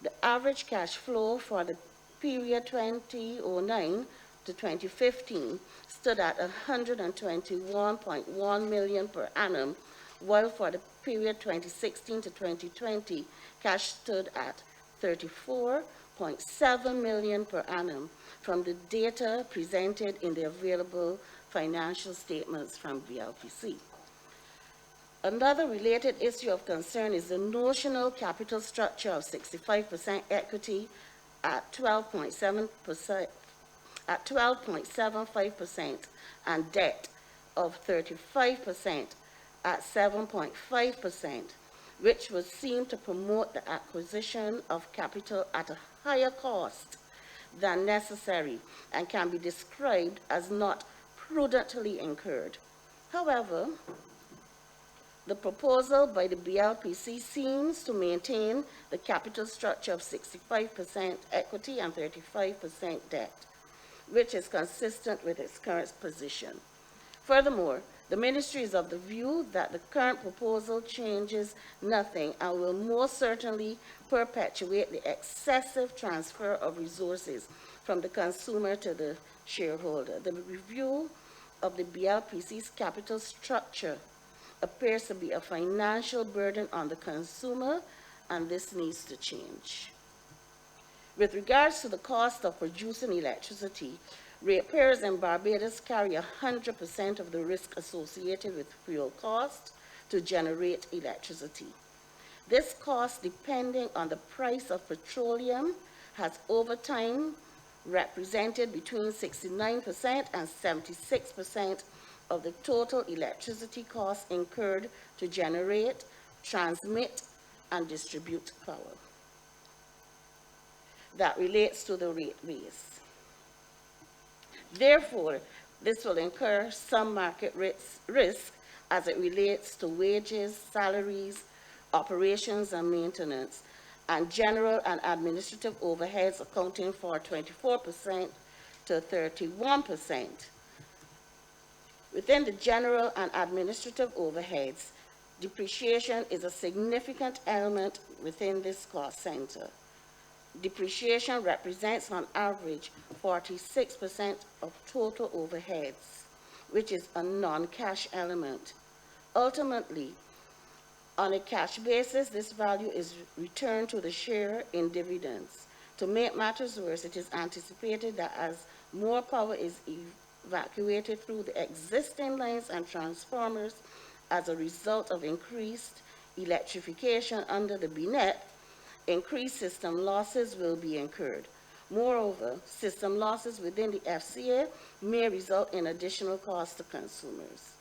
The average cash flow for the period 2009 to 2015 stood at $121.1 million per annum, while for the period 2016 to 2020, cash stood at $34.7 million per annum from the data presented in the available financial statements from BLPC. Another related issue of concern is the notional capital structure of 65% equity at 12.75% and debt of 35% at 7.5%, which would seem to promote the acquisition of capital at a higher cost than necessary and can be described as not prudently incurred. However, the proposal by the BLPC seems to maintain the capital structure of 65% equity and 35% debt, which is consistent with its current position. Furthermore, the Ministry is of the view that the current proposal changes nothing and will most certainly perpetuate the excessive transfer of resources from the consumer to the shareholder. The review of the BLPC's capital structure appears to be a financial burden on the consumer, and this needs to change. With regards to the cost of producing electricity, ratepayers in Barbados carry 100% of the risk associated with fuel cost to generate electricity. This cost, depending on the price of petroleum, has over time represented between 69% and 76% of the total electricity costs incurred to generate, transmit, and distribute power. That relates to the rate base. Therefore, this will incur some market risk as it relates to wages, salaries, operations and maintenance, and general and administrative overheads accounting for 24% to 31%. Within the general and administrative overheads, depreciation is a significant element within this cost center. Depreciation represents on average 46% of total overheads, which is a non-cash element. Ultimately, on a cash basis, this value is returned to the share in dividends. To make matters worse, it is anticipated that as more power is evacuated through the existing lines and transformers as a result of increased electrification under the BNet, increased system losses will be incurred. Moreover, system losses within the FCA may result in additional costs to consumers.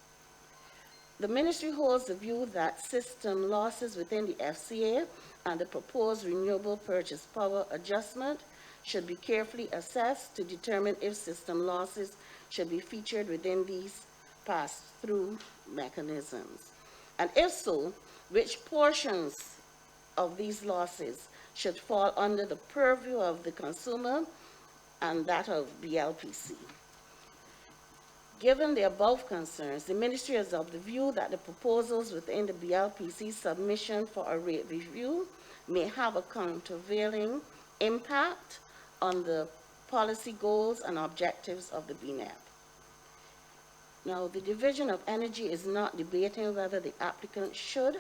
The Ministry holds the view that system losses within the FCA and the proposed renewable purchase power adjustment should be carefully assessed to determine if system losses should be featured within these pass-through mechanisms. And if so, which portions of these losses should fall under the purview of the consumer and that of BLPC. Given the above concerns, the Ministry is of the view that the proposals within the BLPC submission for a rate review may have a countervailing impact on the policy goals and objectives of the BNEP. Now, the Division of Energy is not debating whether the applicant should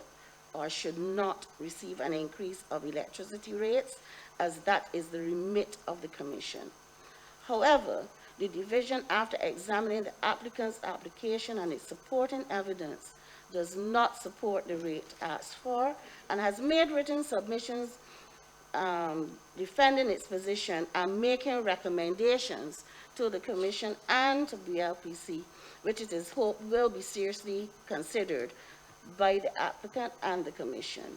or should not receive an increase of electricity rates, as that is the remit of the Commission. However, the division, after examining the applicant's application and its supporting evidence, does not support the rate asked for and has made written submissions defending its position and making recommendations to the Commission and to BLPC, which it is hoped will be seriously considered by the applicant and the Commission.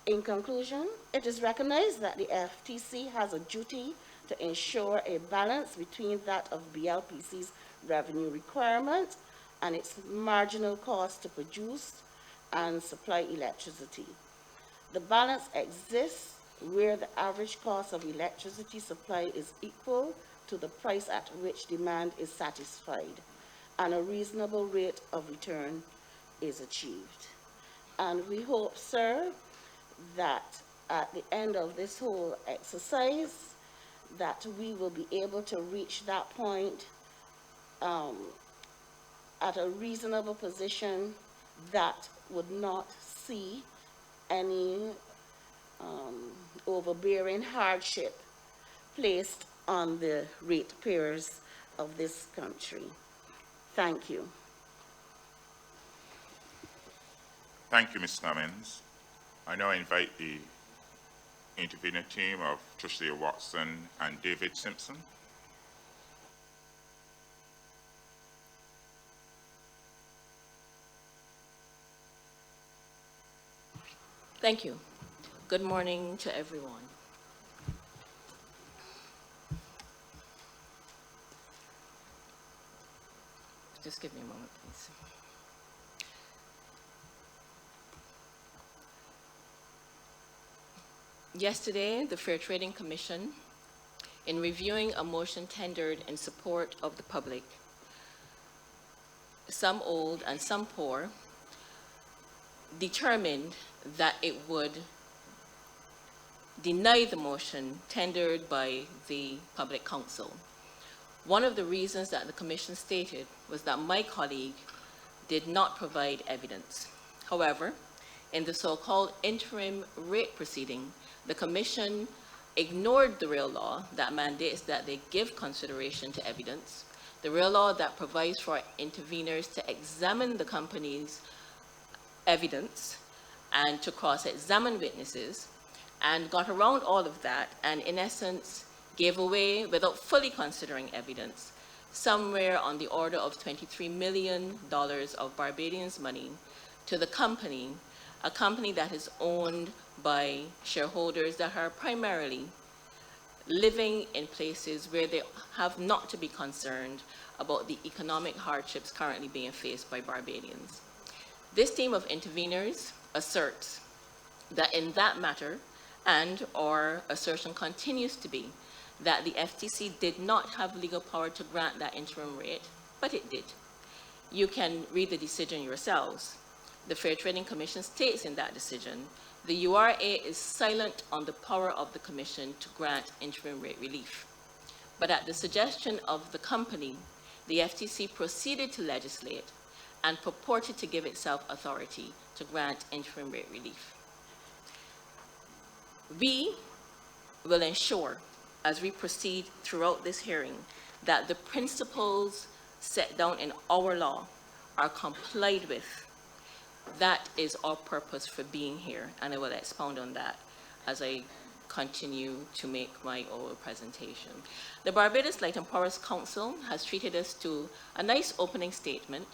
In conclusion, it is recognized that the FTC has a duty to ensure a balance between that of BLPC's revenue requirement and its marginal cost to produce and supply electricity. The balance exists where the average cost of electricity supply is equal to the price at which demand is satisfied, and a reasonable rate of return is achieved. And we hope, sir, that at the end of this whole exercise, that we will be able to reach that point at a reasonable position that would not see any overbearing hardship placed on the ratepayers of this country. Thank you. Thank you, Ms. Cummins. I now invite the intervener team of Tricia Watson and David Simpson. Thank you. Good morning to everyone. Just give me a moment, please. Yesterday, the Fair Trading Commission, in reviewing a motion tendered in support of the public, some old and some poor, determined that it would deny the motion tendered by the Public Counsel. One of the reasons that the Commission stated was that my colleague did not provide evidence. However, in the so-called interim rate proceeding, the Commission ignored the real law that mandates that they give consideration to evidence, the real law that provides for interveners to examine the company's evidence and to cross-examine witnesses, and got around all of that and in essence gave away, without fully considering evidence, somewhere on the order of $23 million of Barbadians' money to the company, a company that is owned by shareholders that are primarily living in places where they have not to be concerned about the economic hardships currently being faced by Barbadians. This team of interveners asserts that in that matter, and our assertion continues to be, that the FTC did not have legal power to grant that interim rate, but it did. You can read the decision yourselves. The Fair Trading Commission states in that decision, the URA is silent on the power of the Commission to grant interim rate relief. But at the suggestion of the company, the FTC proceeded to legislate and purported to give itself authority to grant interim rate relief. We will ensure, as we proceed throughout this hearing, that the principles set down in our law are complied with. That is our purpose for being here, and I will expound on that as I continue to make my oral presentation. The Barbados Light and Powers Council has treated us to a nice opening statement,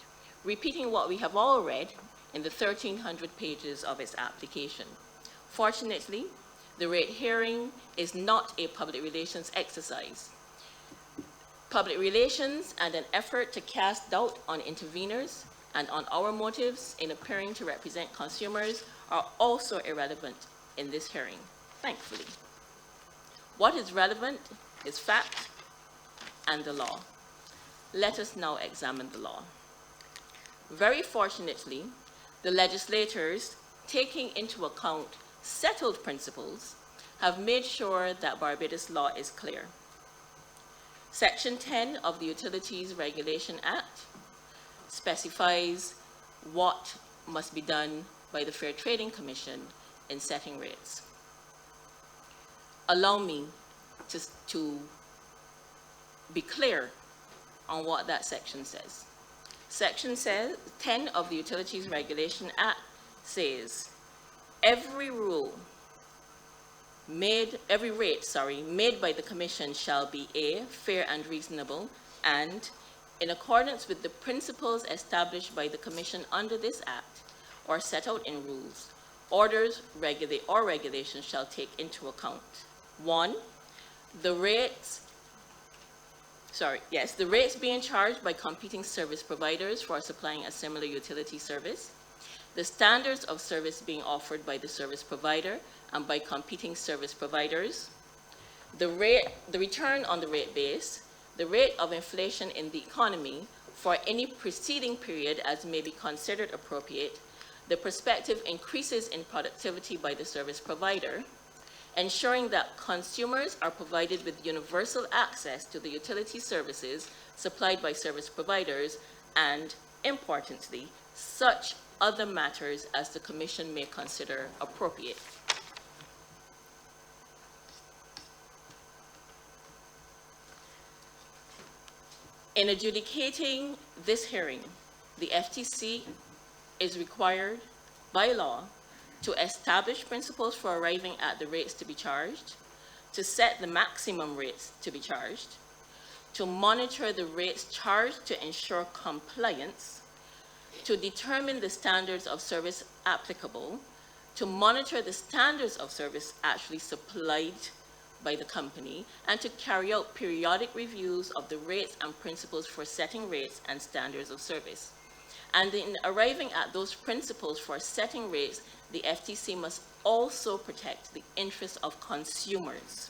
repeating what we have all read in the 1,300 pages of its application. Fortunately, the rate hearing is not a public relations exercise. Public relations and an effort to cast doubt on interveners and on our motives in appearing to represent consumers are also irrelevant in this hearing, thankfully. What is relevant is fact and the law. Let us now examine the law. Very fortunately, the legislators, taking into account settled principles, have made sure that Barbados law is clear. Section 10 of the Utilities Regulation Act specifies what must be done by the Fair Trading Commission in setting rates. Allow me to be clear on what that section says. Section 10 of the Utilities Regulation Act says, every rate made by the Commission shall be A, fair and reasonable, and in accordance with the principles established by the Commission under this Act or set out in rules, orders, or regulations shall take into account. 1, the rates being charged by competing service providers for supplying a similar utility service, the standards of service being offered by the service provider and by competing service providers, the return on the rate base, the rate of inflation in the economy for any preceding period as may be considered appropriate, the prospective increases in productivity by the service provider, ensuring that consumers are provided with universal access to the utility services supplied by service providers, and, importantly, such other matters as the Commission may consider appropriate. In adjudicating this hearing, the FTC is required by law to establish principles for arriving at the rates to be charged, to set the maximum rates to be charged, to monitor the rates charged to ensure compliance, to determine the standards of service applicable, to monitor the standards of service actually supplied by the company, and to carry out periodic reviews of the rates and principles for setting rates and standards of service. And in arriving at those principles for setting rates, the FTC must also protect the interests of consumers.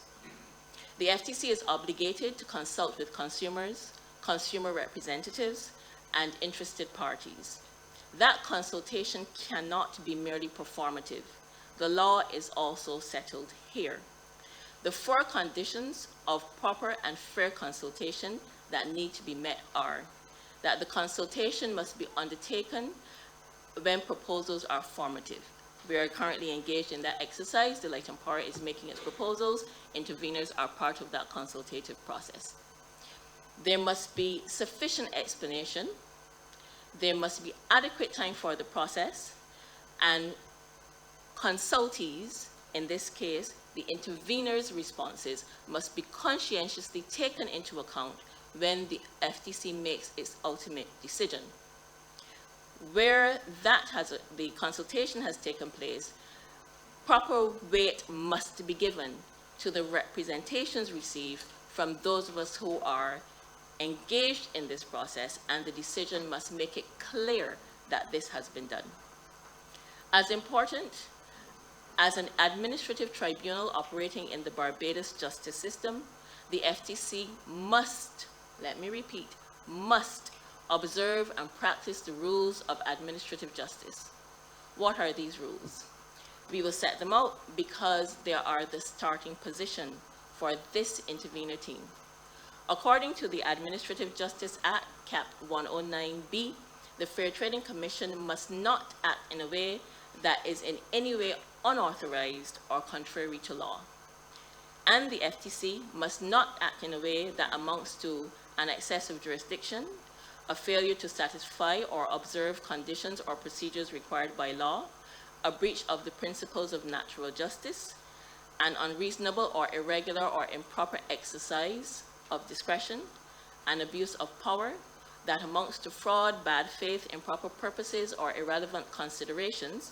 The FTC is obligated to consult with consumers, consumer representatives, and interested parties. That consultation cannot be merely performative. The law is also settled here. The 4 conditions of proper and fair consultation that need to be met are that the consultation must be undertaken when proposals are formative. We are currently engaged in that exercise. The Light and Power is making its proposals. Interveners are part of that consultative process. There must be sufficient explanation. There must be adequate time for the process, and consultees, in this case, the interveners' responses must be conscientiously taken into account when the FTC makes its ultimate decision. Where the consultation has taken place, proper weight must be given to the representations received from those of us who are engaged in this process, and the decision must make it clear that this has been done. As important as an administrative tribunal operating in the Barbados justice system, the FTC must, let me repeat, must observe and practice the rules of administrative justice. What are these rules? We will set them out because they are the starting position for this intervener team. According to the Administrative Justice Act, Cap 109B, the Fair Trading Commission must not act in a way that is in any way unauthorized or contrary to law. And the FTC must not act in a way that amounts to an excessive jurisdiction, a failure to satisfy or observe conditions or procedures required by law, a breach of the principles of natural justice, an unreasonable or irregular or improper exercise of discretion, an abuse of power that amounts to fraud, bad faith, improper purposes, or irrelevant considerations.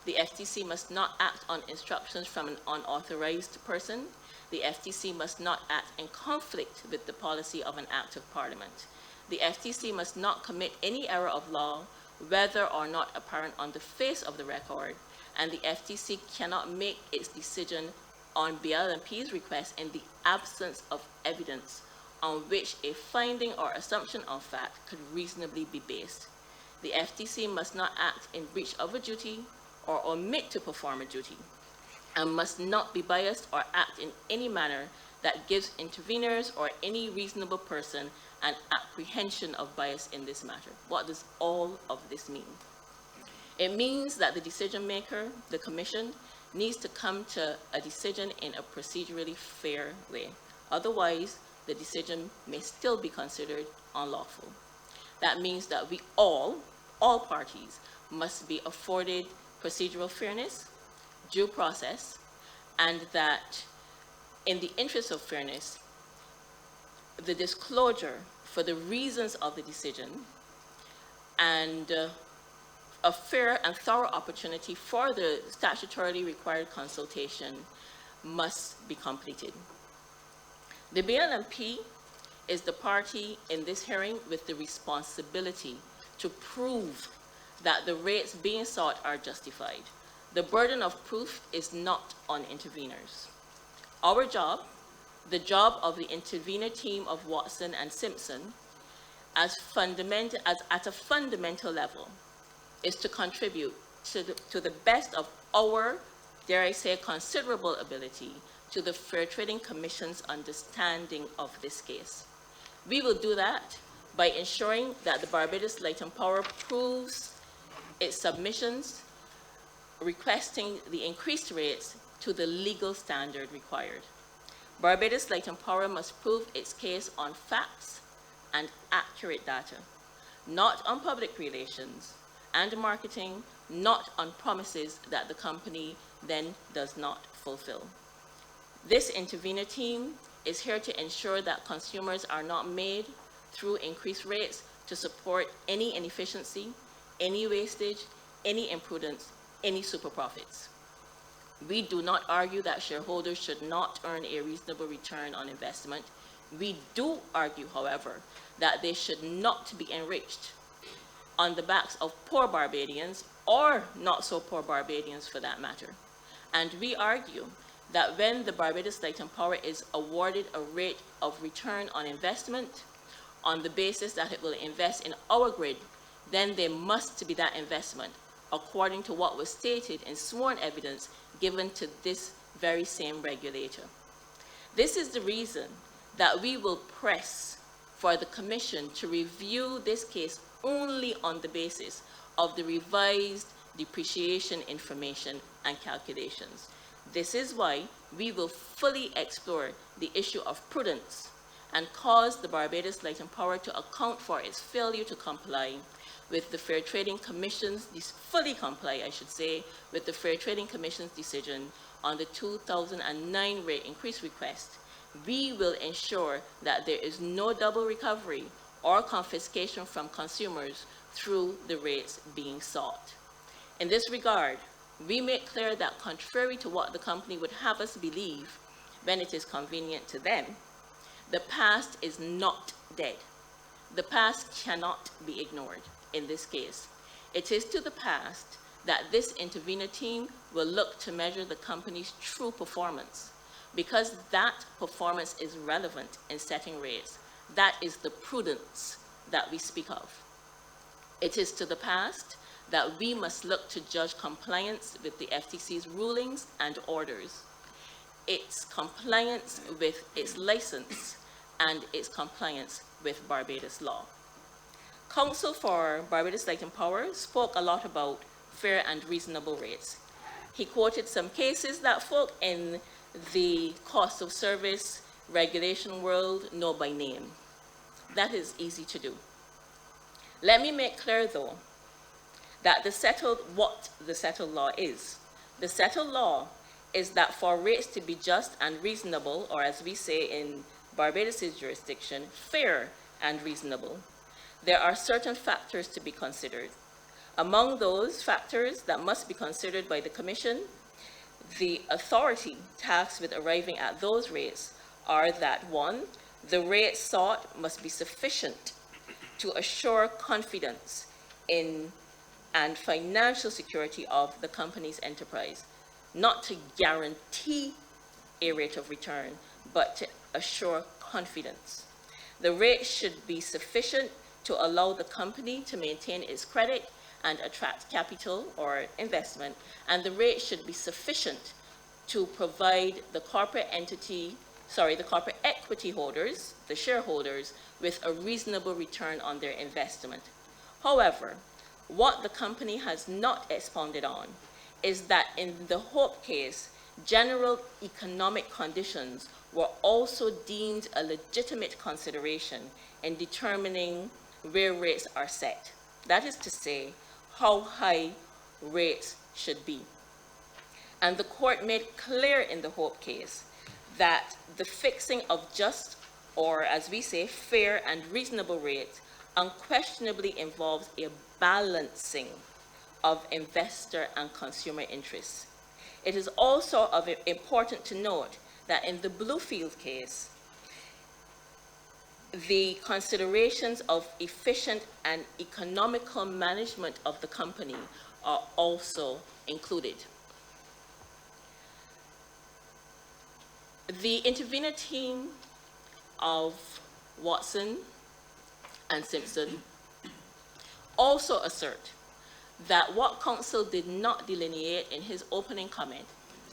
The FTC must not act on instructions from an unauthorized person. The FTC must not act in conflict with the policy of an act of Parliament. The FTC must not commit any error of law, whether or not apparent on the face of the record, and the FTC cannot make its decision on BLP's request in the absence of evidence on which a finding or assumption of fact could reasonably be based. The FTC must not act in breach of a duty or omit to perform a duty. and must not be biased or act in any manner that gives interveners or any reasonable person an apprehension of bias in this matter. What does all of this mean? It means that the decision maker, the Commission, needs to come to a decision in a procedurally fair way. Otherwise, the decision may still be considered unlawful. That means that we all parties, must be afforded procedural fairness, due process, and that in the interest of fairness, the disclosure for the reasons of the decision and a fair and thorough opportunity for the statutorily required consultation must be completed. The BLMP is the party in this hearing with the responsibility to prove that the rates being sought are justified. The burden of proof is not on interveners. Our job, the job of the intervener team of Watson and Simpson, at a fundamental level, is to contribute to the best of our, dare I say, considerable ability to the Fair Trading Commission's understanding of this case. We will do that by ensuring that the Barbados Light and Power proves its submissions requesting the increased rates to the legal standard required. Barbados Light and Power must prove its case on facts and accurate data, not on public relations and marketing, not on promises that the company then does not fulfill. This intervener team is here to ensure that consumers are not made through increased rates to support any inefficiency, any wastage, any imprudence, any super profits. We do not argue that shareholders should not earn a reasonable return on investment. We do argue, however, that they should not be enriched on the backs of poor Barbadians, or not so poor Barbadians for that matter. And we argue that when the Barbados Light and Power is awarded a rate of return on investment on the basis that it will invest in our grid, then there must be that investment according to what was stated in sworn evidence given to this very same regulator. This is the reason that we will press for the Commission to review this case only on the basis of the revised depreciation information and calculations. This is why we will fully explore the issue of prudence and cause the Barbados Light and Power to account for its failure to comply with the Fair Trading Commission's, fully comply, I should say, with the Fair Trading Commission's decision on the 2009 rate increase request. We will ensure that there is no double recovery or confiscation from consumers through the rates being sought. In this regard, we make clear that contrary to what the company would have us believe when it is convenient to them, the past is not dead. The past cannot be ignored in this case. It is to the past that this intervener team will look to measure the company's true performance, because that performance is relevant in setting rates. That is the prudence that we speak of. It is to the past that we must look to judge compliance with the FTC's rulings and orders, its compliance with its license, and its compliance with Barbados law. Counsel for Barbados Light and Power spoke a lot about fair and reasonable rates. He quoted some cases that folk in the cost of service regulation world know by name. That is easy to do. Let me make clear, though, that what the settled law is. The settled law is that for rates to be just and reasonable, or as we say in Barbados' jurisdiction, fair and reasonable, there are certain factors to be considered. Among those factors that must be considered by the Commission, the authority tasked with arriving at those rates are that, one, the rates sought must be sufficient to assure confidence in and financial security of the company's enterprise, not to guarantee a rate of return, but to assure confidence. The rate should be sufficient to allow the company to maintain its credit and attract capital or investment, and the rate should be sufficient to provide the corporate equity holders, the shareholders, with a reasonable return on their investment. However, what the company has not expounded on is that in the Hope case, general economic conditions were also deemed a legitimate consideration in determining where rates are set. That is to say, how high rates should be. And the court made clear in the Hope case that the fixing of just, or as we say, fair and reasonable rates unquestionably involves a balancing of investor and consumer interests. It is also important to note that in the Bluefield case, the considerations of efficient and economical management of the company are also included. The intervener team of Watson and Simpson also assert that what counsel did not delineate in his opening comment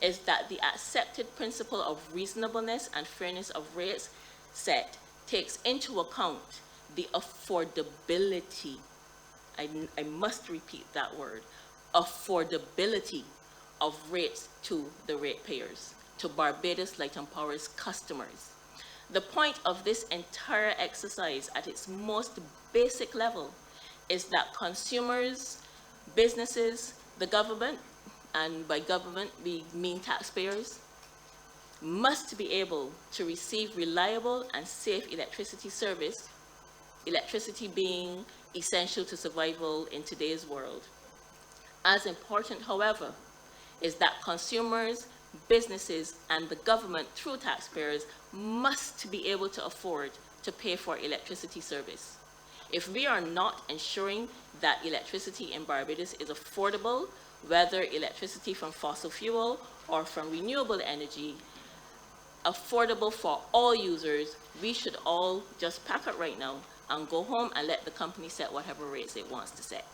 is that the accepted principle of reasonableness and fairness of rates set takes into account the affordability, I must repeat that word, affordability of rates to the ratepayers, to Barbados Light and Power's customers. The point of this entire exercise at its most basic level is that consumers, businesses, the government, and by government we mean taxpayers, must be able to receive reliable and safe electricity service, electricity being essential to survival in today's world. As important, however, is that consumers, businesses, and the government, through taxpayers, must be able to afford to pay for electricity service. If we are not ensuring that electricity in Barbados is affordable, whether electricity from fossil fuel or from renewable energy, affordable for all users, we should all just pack up right now and go home and let the company set whatever rates it wants to set.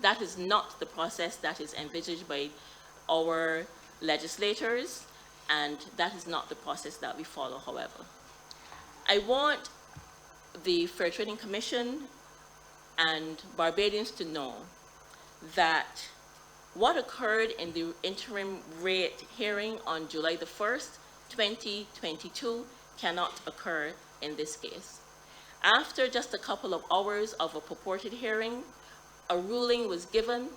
That is not the process that is envisaged by our legislators, and that is not the process that we follow, however. I want the Fair Trading Commission and Barbadians to know that what occurred in the interim rate hearing on July the 1st, 2022 cannot occur in this case. After just a couple of hours of a purported hearing, a ruling was given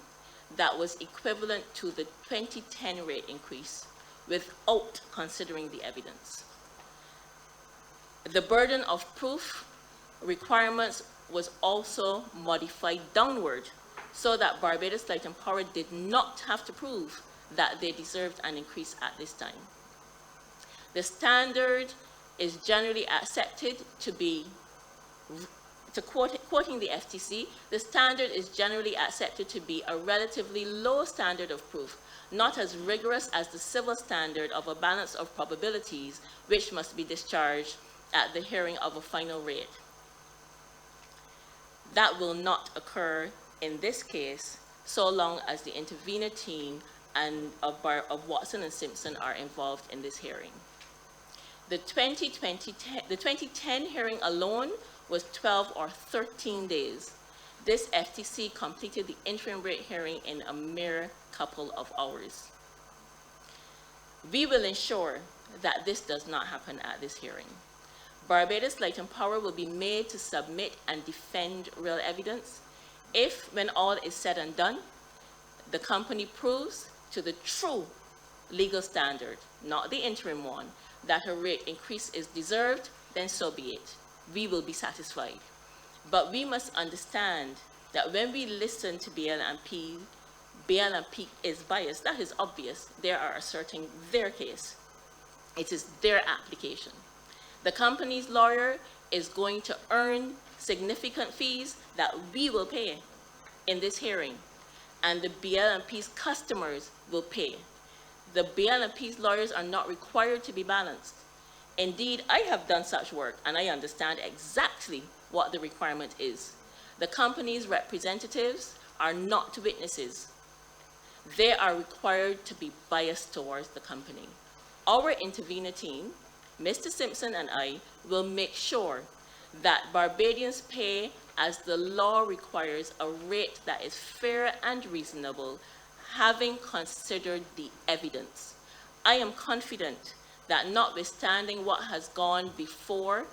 that was equivalent to the 2010 rate increase without considering the evidence. The burden of proof requirements was also modified downward so that Barbados Light and Power did not have to prove that they deserved an increase at this time. The standard is generally accepted to be, quoting the FTC, the standard is generally accepted to be a relatively low standard of proof, not as rigorous as the civil standard of a balance of probabilities, which must be discharged at the hearing of a final rate. That will not occur in this case so long as the intervener team and of Watson and Simpson are involved in this hearing. The 2010 hearing alone was 12 or 13 days. This FTC completed the interim rate hearing in a mere couple of hours. We will ensure that this does not happen at this hearing. Barbados Light and Power will be made to submit and defend real evidence if, when all is said and done, the company proves to the true legal standard, not the interim one, that a rate increase is deserved, then so be it. We will be satisfied. But we must understand that when we listen to BLPC is biased. That is obvious. They are asserting their case. It is their application. The company's lawyer is going to earn significant fees that we will pay in this hearing, and the BLPC's customers will pay. The BLPC's lawyers are not required to be balanced. Indeed, I have done such work, and I understand exactly what the requirement is. The company's representatives are not witnesses. they are required to be biased towards the company. Our intervener team, Mr. Simpson and I, will make sure that Barbadians pay as the law requires a rate that is fair and reasonable, having considered the evidence. I am confident that notwithstanding what has gone before,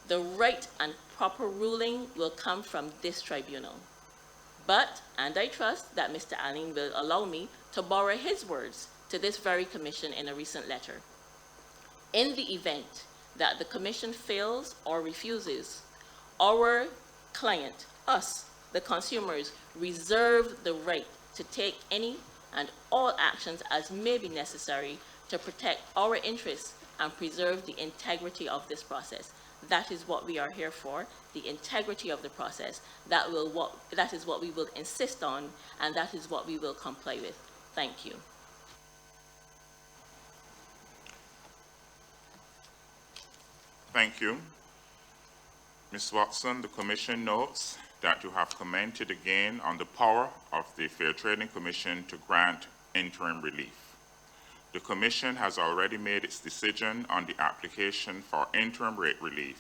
the right and proper ruling will come from this tribunal. But, and I trust that Mr. Allen will allow me to borrow his words to this very commission in a recent letter. In the event that the commission fails or refuses, our client, us, the consumers, reserve the right to take any and all actions as may be necessary to protect our interests and preserve the integrity of this process. That is what we are here for, the integrity of the process. That is what we will insist on, and that is what we will comply with. Thank you. Thank you. Ms. Watson, the Commission notes that you have commented again on the power of the Fair Trading Commission to grant interim relief. The Commission has already made its decision on the application for interim rate relief,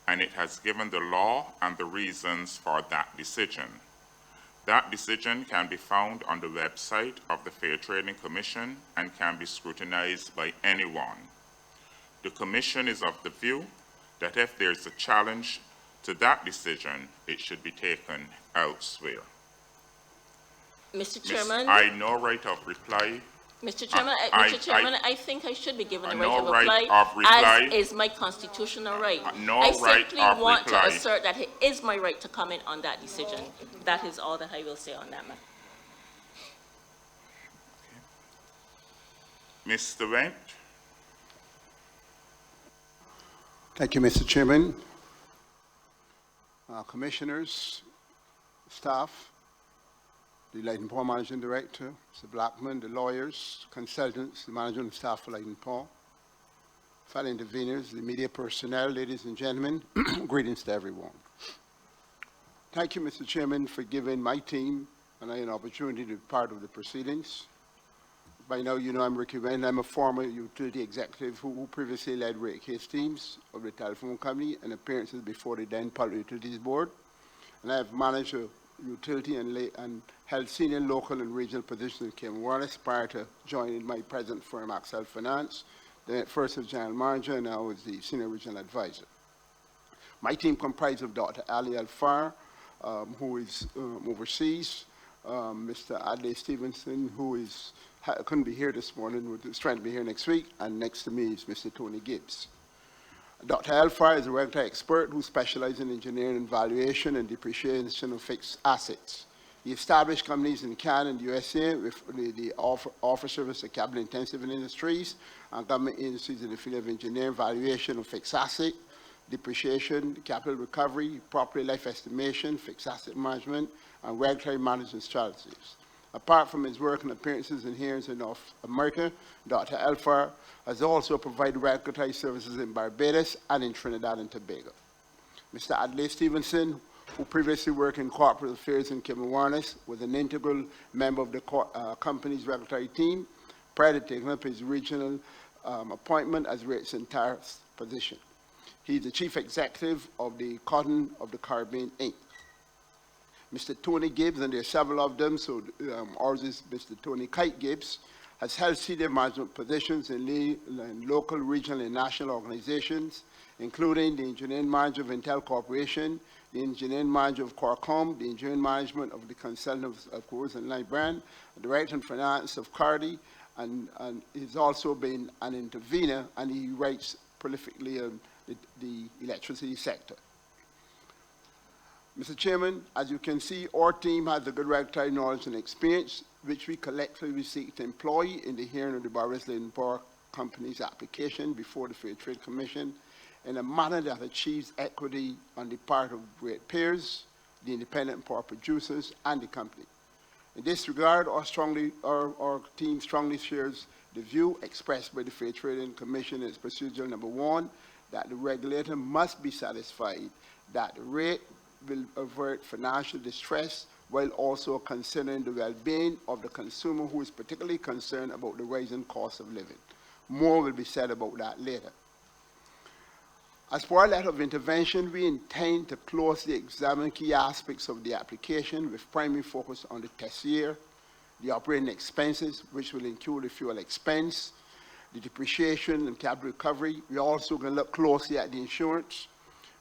and it has given the law and the reasons for that decision. That decision can be found on the website of the Fair Trading Commission and can be scrutinized by anyone. The Commission is of the view that if there is a challenge to that decision, it should be taken elsewhere. Mr. Chairman. I no right of reply. Mr. Chairman, I think I should be given the right no of right reply, of reply, as is my constitutional right. No I right simply of want reply. to assert that it is my right to comment on that decision. That is all that I will say on that matter. Mr. Wendt. Thank you, Mr. Chairman. Commissioners, staff, the Light and Power Managing Director, Mr. Blackman, the lawyers, consultants, the management staff for Light and Power, fellow interveners, the media personnel, ladies and gentlemen, greetings to everyone. Thank you, Mr. Chairman, for giving my team and I an opportunity to be part of the proceedings. By now, you know I'm Ricky Wendt. I'm a former utility executive who previously led rate case teams of the telephone company and appearances before the then Public Utilities Board. And I have managed a utility and held senior local and regional positions in Cape Wireless prior to joining my present firm, Axel Finance, then first as general manager and now as the senior regional advisor. My team comprised of Dr. Ali Alfar, who is overseas, Mr. Adlai Stevenson, who couldn't be here this morning, is trying to be here next week, and next to me is Mr. Tony Gibbs. Dr. Alfar is a regulatory expert who specializes in engineering and valuation and depreciation of fixed assets. He established companies in Canada and the USA with the offer service to capital-intensive industries and government agencies in the field of engineering, valuation of fixed asset, depreciation, capital recovery, property life estimation, fixed asset management, and regulatory management strategies. Apart from his work and appearances and hearings in North America, Dr. Alfar has also provided regulatory services in Barbados and in Trinidad and Tobago. Mr. Adlai Stevenson, who previously worked in corporate affairs in Cape Wireless, was an integral member of the company's regulatory team prior to taking up his regional appointment as rates entire position. He's the chief executive of the Cotton of the Caribbean, Inc. Mr. Tony Gibbs, and there are several of them, so ours is Mr. Tony Kite Gibbs, has held senior management positions in local, regional, and national organizations, including the engineering manager of Intel Corporation, the engineering manager of Qualcomm, the engineering management of the consultant of Coors and Light Brand, the director of finance of Cardi, and he's also been an intervener, and he writes prolifically on the electricity sector. Mr. Chairman, as you can see, our team has a good regulatory knowledge and experience, which we collectively seek to employ in the hearing of the Barbados Light and Power Company's application before the Fair Trade Commission in a manner that achieves equity on the part of ratepayers, the independent power producers, and the company. In this regard, our team strongly shares the view expressed by the Fair Trading Commission in its procedural number 1, that the regulator must be satisfied that the rate will avert financial distress while also considering the well-being of the consumer who is particularly concerned about the rising cost of living. More will be said about that later. As for our letter of intervention, we intend to closely examine key aspects of the application with primary focus on the test year, the operating expenses, which will include the fuel expense, the depreciation and capital recovery. We're also going to look closely at the insurance.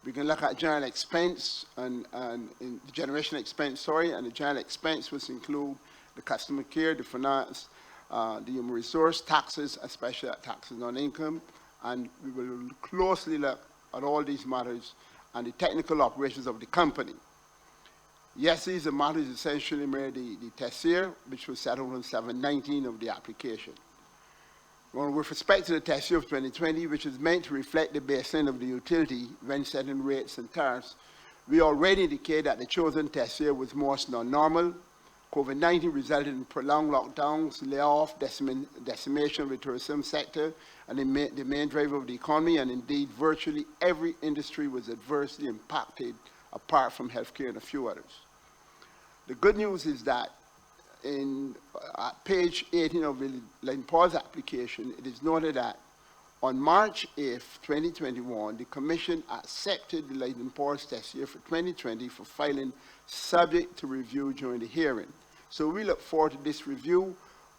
We can look at general expense and the generation expense, and the general expense, which include the customer care, the finance, the human resource, taxes, especially taxes on income, and we will closely look at all these matters and the technical operations of the company. Yes, these are matters essentially made the test year, which was settled on 719 of the application. Well, with respect to the test year of 2020, which is meant to reflect the baseline of the utility when setting rates and tariffs, we already indicate that the chosen test year was more than normal. COVID-19 resulted in prolonged lockdowns, layoff, decimation of the tourism sector, and the main driver of the economy, and indeed virtually every industry was adversely impacted apart from healthcare and a few others. The good news is that at page 18 of the Line Paul's application, it is noted that on March 8, 2021, the Commission accepted the Line Paul's test year for 2020 for filing subject to review during the hearing. So we look forward to this review,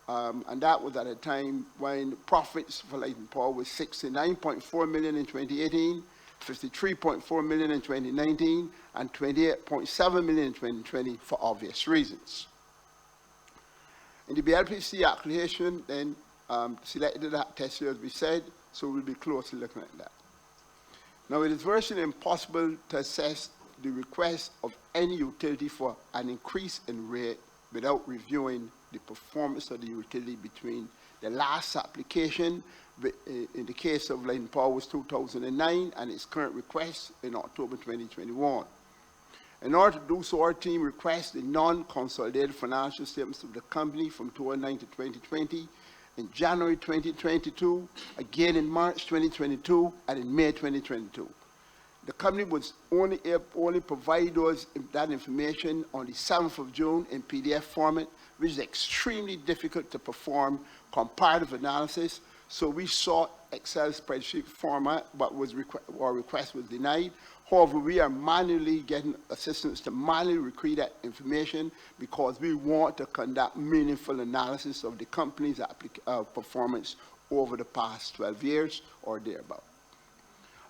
and that was at a time when profits for Line Paul was $69.4 million in 2018, $53.4 million in 2019, and $28.7 million in 2020 for obvious reasons. In the BLPC application, then selected that test year, as we said, so we'll be closely looking at that. Now, it is virtually impossible to assess the request of any utility for an increase in rate without reviewing the performance of the utility between the last application, in the case of Line Power was 2009, and its current request in October 2021. In order to do so, our team requests the non-consolidated financial statements of the company from 2009 to 2020, in January 2022, again in March 2022, and in May 2022. The company was only provide that information on the 7th of June in PDF format, which is extremely difficult to perform comparative analysis. So we sought Excel spreadsheet format, but our request was denied. However, we are manually getting assistance to manually recreate that information because we want to conduct meaningful analysis of the company's performance over the past 12 years or thereabout.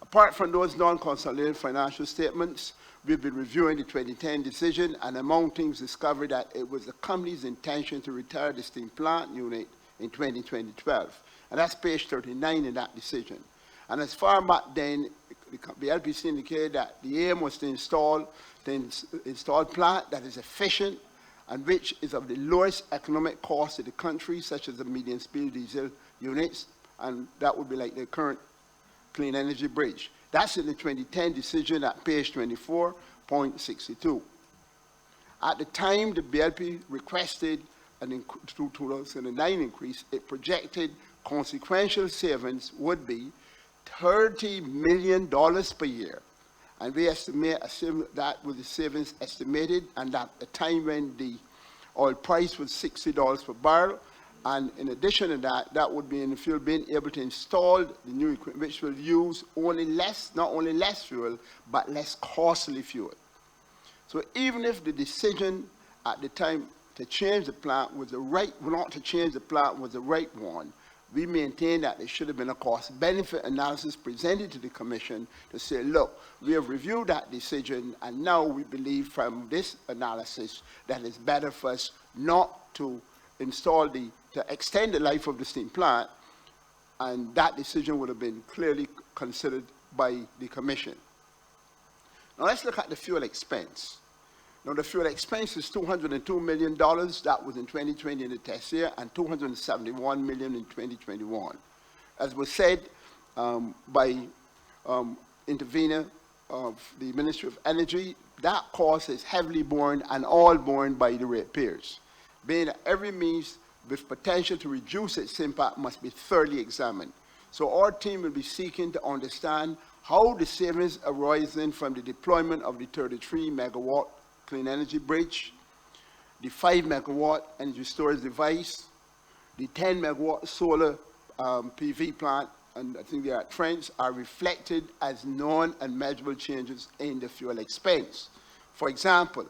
Apart from those non-consolidated financial statements, we've been reviewing the 2010 decision, and among things discovered that it was the company's intention to retire the steam plant unit in 2012. And that's page 39 in that decision. And as far back then, the BLPC indicated that the aim was to install plant that is efficient and which is of the lowest economic cost in the country, such as the medium speed diesel units, and that would be like the current clean energy bridge. That's in the 2010 decision at page 24.62. At the time the BLP requested an 2009 increase, it projected consequential savings would be $30 million per year. And we estimate that was the savings estimated, and at the time when the oil price was $60 per barrel. And in addition to that, that would be in the field being able to install the new equipment, which will use not only less fuel, but less costly fuel. So even if the decision at the time to change the plant was the right one, we maintain that there should have been a cost-benefit analysis presented to the Commission to say, look, we have reviewed that decision, and now we believe from this analysis that it's better for us not to to extend the life of the steam plant, and that decision would have been clearly considered by the Commission. Now let's look at the fuel expense. Now the fuel expense is $202 million. That was in 2020 in the test year, and $271 million in 2021. As was said by intervener of the Ministry of Energy, that cost is heavily borne and all borne by the ratepayers, being that every means with potential to reduce its impact must be thoroughly examined. So our team will be seeking to understand how the savings arising from the deployment of the 33 megawatt clean energy bridge, the 5 megawatt energy storage device, the 10 megawatt solar PV plant, and I think they are trends, are reflected as known and measurable changes in the fuel expense. For example,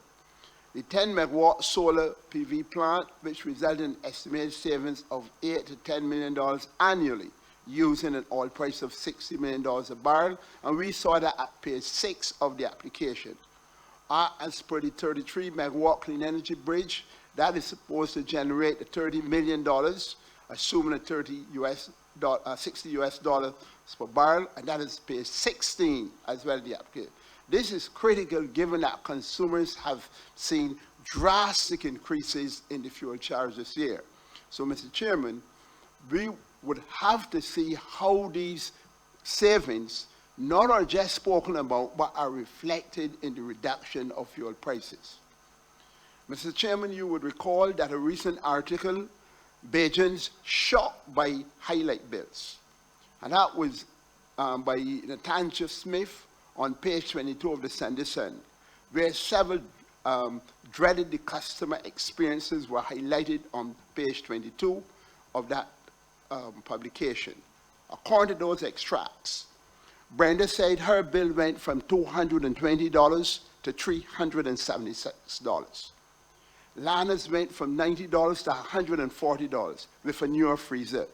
the 10 megawatt solar PV plant, which resulted in estimated savings of $8 to $10 million annually, using an oil price of $60 million a barrel, and we saw that at page 6 of the application. As per the 33 megawatt clean energy bridge, that is supposed to generate $30 million, assuming a $60 US dollars per barrel, and that is page 16 as well as the application. This is critical given that consumers have seen drastic increases in the fuel charge this year. So, Mr. Chairman, we would have to see how these savings not are just spoken about, but are reflected in the reduction of fuel prices. Mr. Chairman, you would recall that a recent article, Bajans shocked by highlight bills. And that was by Natasha Smith on page 22 of the Sunday Sun, where several dreaded the customer experiences were highlighted on page 22 of that publication. According to those extracts, Brenda said her bill went from $220 to $376. Lana's went from $90 to $140 with a newer freezer.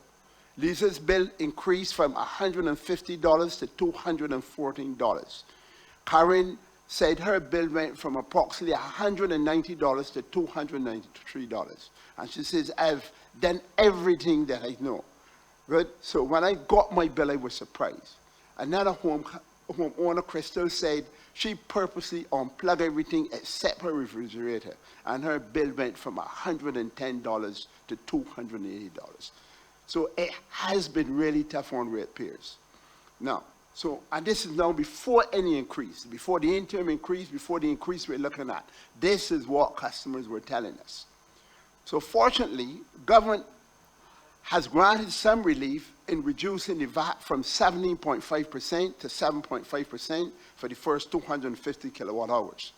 Lisa's bill increased from $150 to $214. Karen said her bill went from approximately $190 to $293. And she says, I've done everything that I know. Right? So when I got my bill, I was surprised. Another homeowner, Crystal, said she purposely unplugged everything except her refrigerator, and her bill went from $110 to $280. So it has been really tough on ratepayers. Now, and this is now before any increase, before the interim increase, before the increase we're looking at. This is what customers were telling us. So fortunately, government has granted some relief in reducing the VAT from 17.5% to 7.5% for the first 250 kilowatt hours.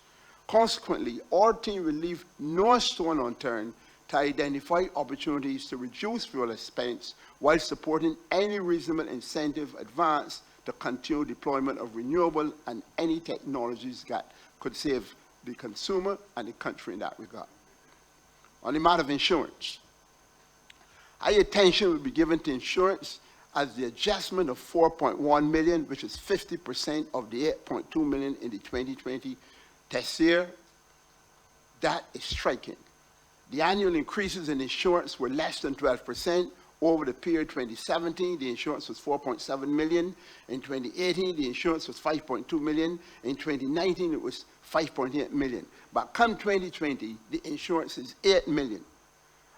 Consequently, our team will leave no stone unturned to identify opportunities to reduce fuel expense while supporting any reasonable incentive advance to continue deployment of renewable and any technologies that could save the consumer and the country in that regard. On the matter of insurance, high attention will be given to insurance as the adjustment of $4.1 million, which is 50% of the $8.2 million in the 2020 test year. That is striking. The annual increases in insurance were less than 12%. Over the period 2017, the insurance was $4.7 million. In 2018, the insurance was $5.2 million. In 2019, it was $5.8 million. But come 2020, the insurance is $8 million.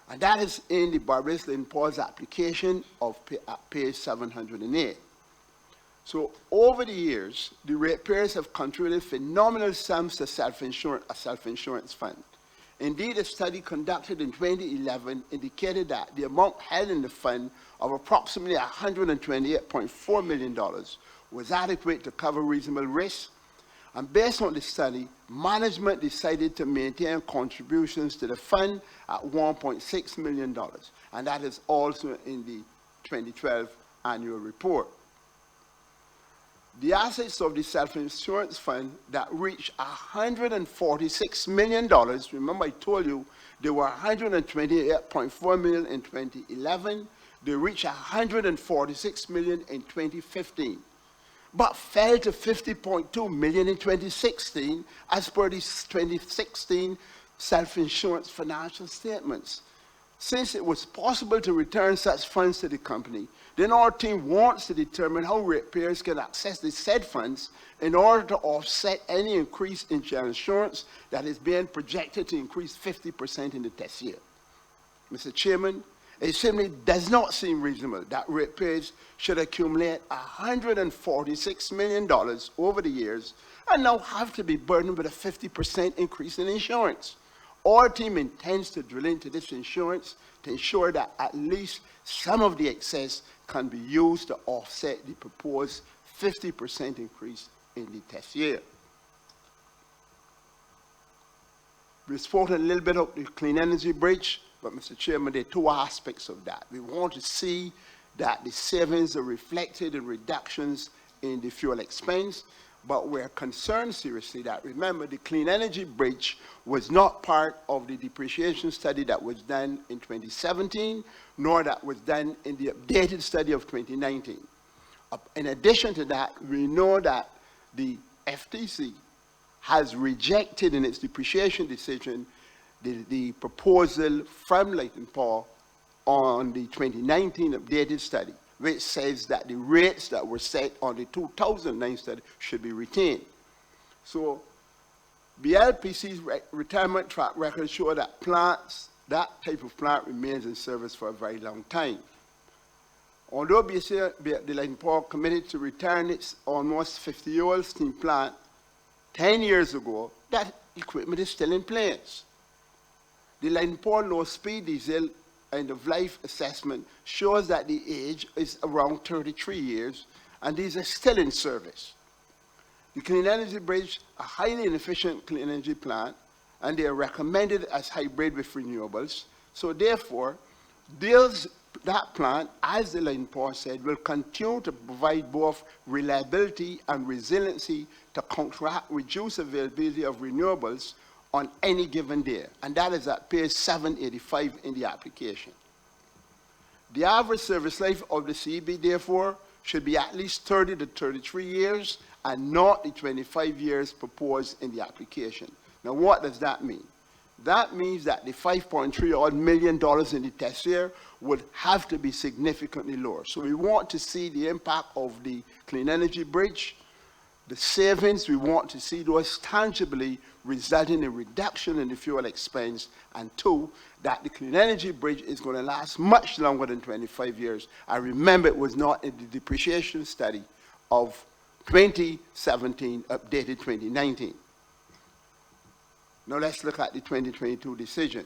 And that is in the Barbados Lane Paul's application of page 708. So over the years, the ratepayers have contributed phenomenal sums to a self-insurance fund. Indeed, a study conducted in 2011 indicated that the amount held in the fund of approximately $128.4 million was adequate to cover reasonable risks. And based on the study, management decided to maintain contributions to the fund at $1.6 million. And that is also in the 2012 annual report. The assets of the self-insurance fund that reached $146 million, remember I told you they were $128.4 million in 2011, they reached $146 million in 2015, but fell to $50.2 million in 2016 as per the 2016 self-insurance financial statements. Since it was possible to return such funds to the company, then our team wants to determine how ratepayers can access the said funds in order to offset any increase in general insurance that is being projected to increase 50% in the test year. Mr. Chairman, it simply does not seem reasonable that ratepayers should accumulate $146 million over the years and now have to be burdened with a 50% increase in insurance. Our team intends to drill into this insurance to ensure that at least some of the excess can be used to offset the proposed 50% increase in the test year. We spoke a little bit of the clean energy bridge, but Mr. Chairman, there are two aspects of that. We want to see that the savings are reflected in reductions in the fuel expense, but we're concerned seriously that, remember, the clean energy bridge was not part of the depreciation study that was done in 2017, nor that was done in the updated study of 2019. In addition to that, we know that the FTC has rejected in its depreciation decision the proposal from Light & Power on the 2019 updated study, which says that the rates that were set on the 2009 study should be retained. So BLPC's retirement track record show that that type of plant remains in service for a very long time. Although the Light & Power committed to retiring its almost 50-year-old steam plant 10 years ago, that equipment is still in place. The Light & Power low-speed diesel end-of-life assessment shows that the age is around 33 years, and these are still in service. The Clean Energy Bridge, a highly inefficient clean energy plant, and they are recommended as hybrid with renewables. So therefore, that plant, as the Light & Power said, will continue to provide both reliability and resiliency to counteract reduced availability of renewables on any given day, and that is at page 785 in the application. The average service life of the CEB, therefore, should be at least 30 to 33 years and not the 25 years proposed in the application. Now, what does that mean? That means that the $5.3 million in the test year would have to be significantly lower. So we want to see the impact of the Clean Energy Bridge, the savings. We want to see those tangibly resulting in reduction in the fuel expense, and two, that the Clean Energy Bridge is going to last much longer than 25 years. I remember it was not in the depreciation study of 2017, updated 2019. Now let's look at the 2022 decision.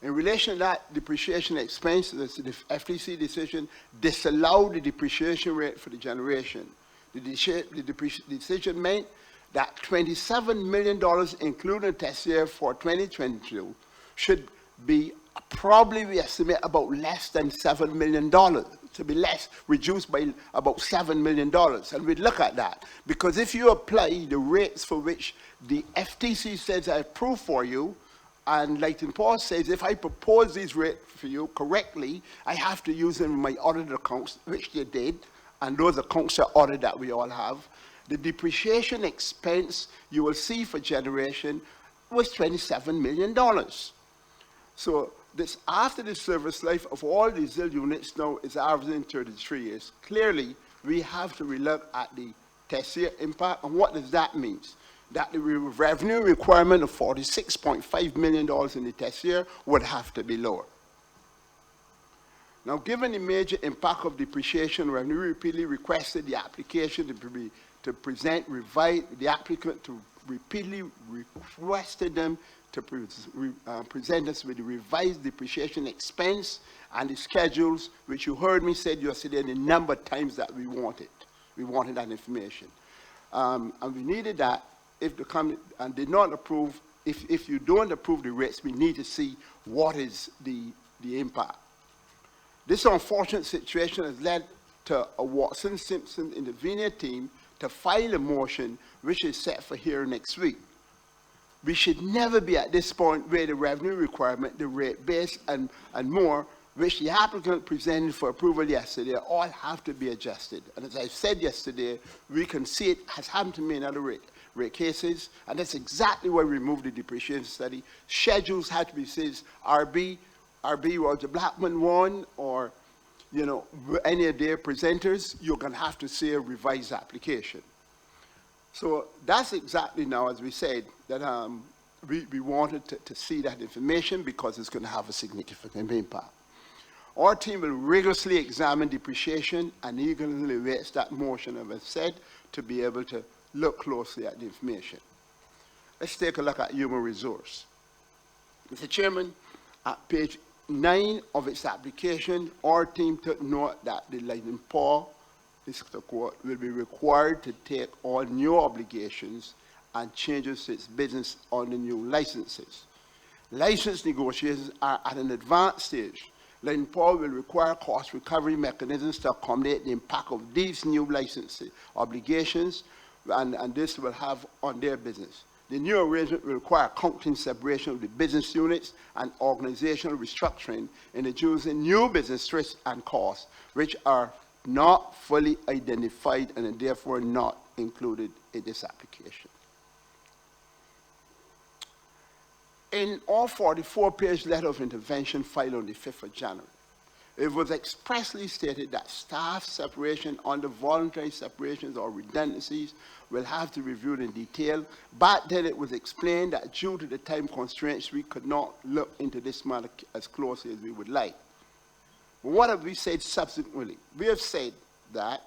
In relation to that depreciation expense, the FTC decision disallowed the depreciation rate for the generation. The decision meant that $27 million, including test year for 2022, should be probably, we estimate, about less than $7 million, to be less, reduced by about $7 million. And we'd look at that, because if you apply the rates for which the FTC says I approve for you, and Light & Power says if I propose these rates for you correctly, I have to use them in my audited accounts, which they did, and those accounts are audited that we all have. The depreciation expense you will see for generation was $27 million. So this, after the service life of all diesel units now is averaging 33 years. Clearly, we have to relook at the test year impact, and what does that mean? That the revenue requirement of $46.5 million in the test year would have to be lower. Now, given the major impact of depreciation, revenue repeatedly requested the application to present the applicant to repeatedly requested them to present us with the revised depreciation expense and the schedules, which you heard me say yesterday the number of times that we wanted. We wanted that information. And we needed that. If the company and did not approve, if you don't approve the rates, we need to see what is the impact. This unfortunate situation has led to a Watson Simpson intervenor team to file a motion which is set for hearing next week. We should never be at this point where the revenue requirement, the rate base, and more, which the applicant presented for approval yesterday, all have to be adjusted. And as I said yesterday, we can see it has happened to me in other rate cases, and that's exactly why we removed the depreciation study. Schedules had to be says RB was the Blackman one, or any of their presenters, you're going to have to see a revised application. So that's exactly now, as we said, that we wanted to see that information because it's going to have a significant impact. Our team will rigorously examine depreciation and eagerly awaits that motion, as I said, to be able to look closely at the information. Let's take a look at human resource. Mr. Chairman, at page 9 of its application, our team took note that the Light & Power, this court, will be required to take on new obligations and changes to its business on the new licenses. License negotiations are at an advanced stage. Lightning Power will require cost recovery mechanisms to accommodate the impact of these new license obligations, and this will have on their business. The new arrangement will require accounting separation of the business units and organizational restructuring in introducing new business risks and costs, which are not fully identified and are therefore not included in this application. In our 44-page letter of intervention filed on the 5th of January, it was expressly stated that staff separation under voluntary separations or redundancies will have to be reviewed in detail, but then it was explained that due to the time constraints, we could not look into this matter as closely as we would like. But what have we said subsequently? We have said that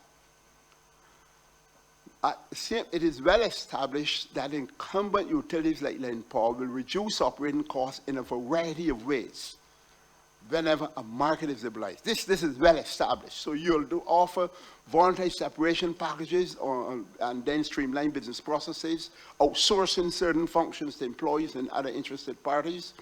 it is well established that incumbent utilities like Lightning Power will reduce operating costs in a variety of ways whenever a market is liberalized. This is well established. So you'll offer voluntary separation packages and then streamline business processes, outsourcing certain functions to employees and other interested parties,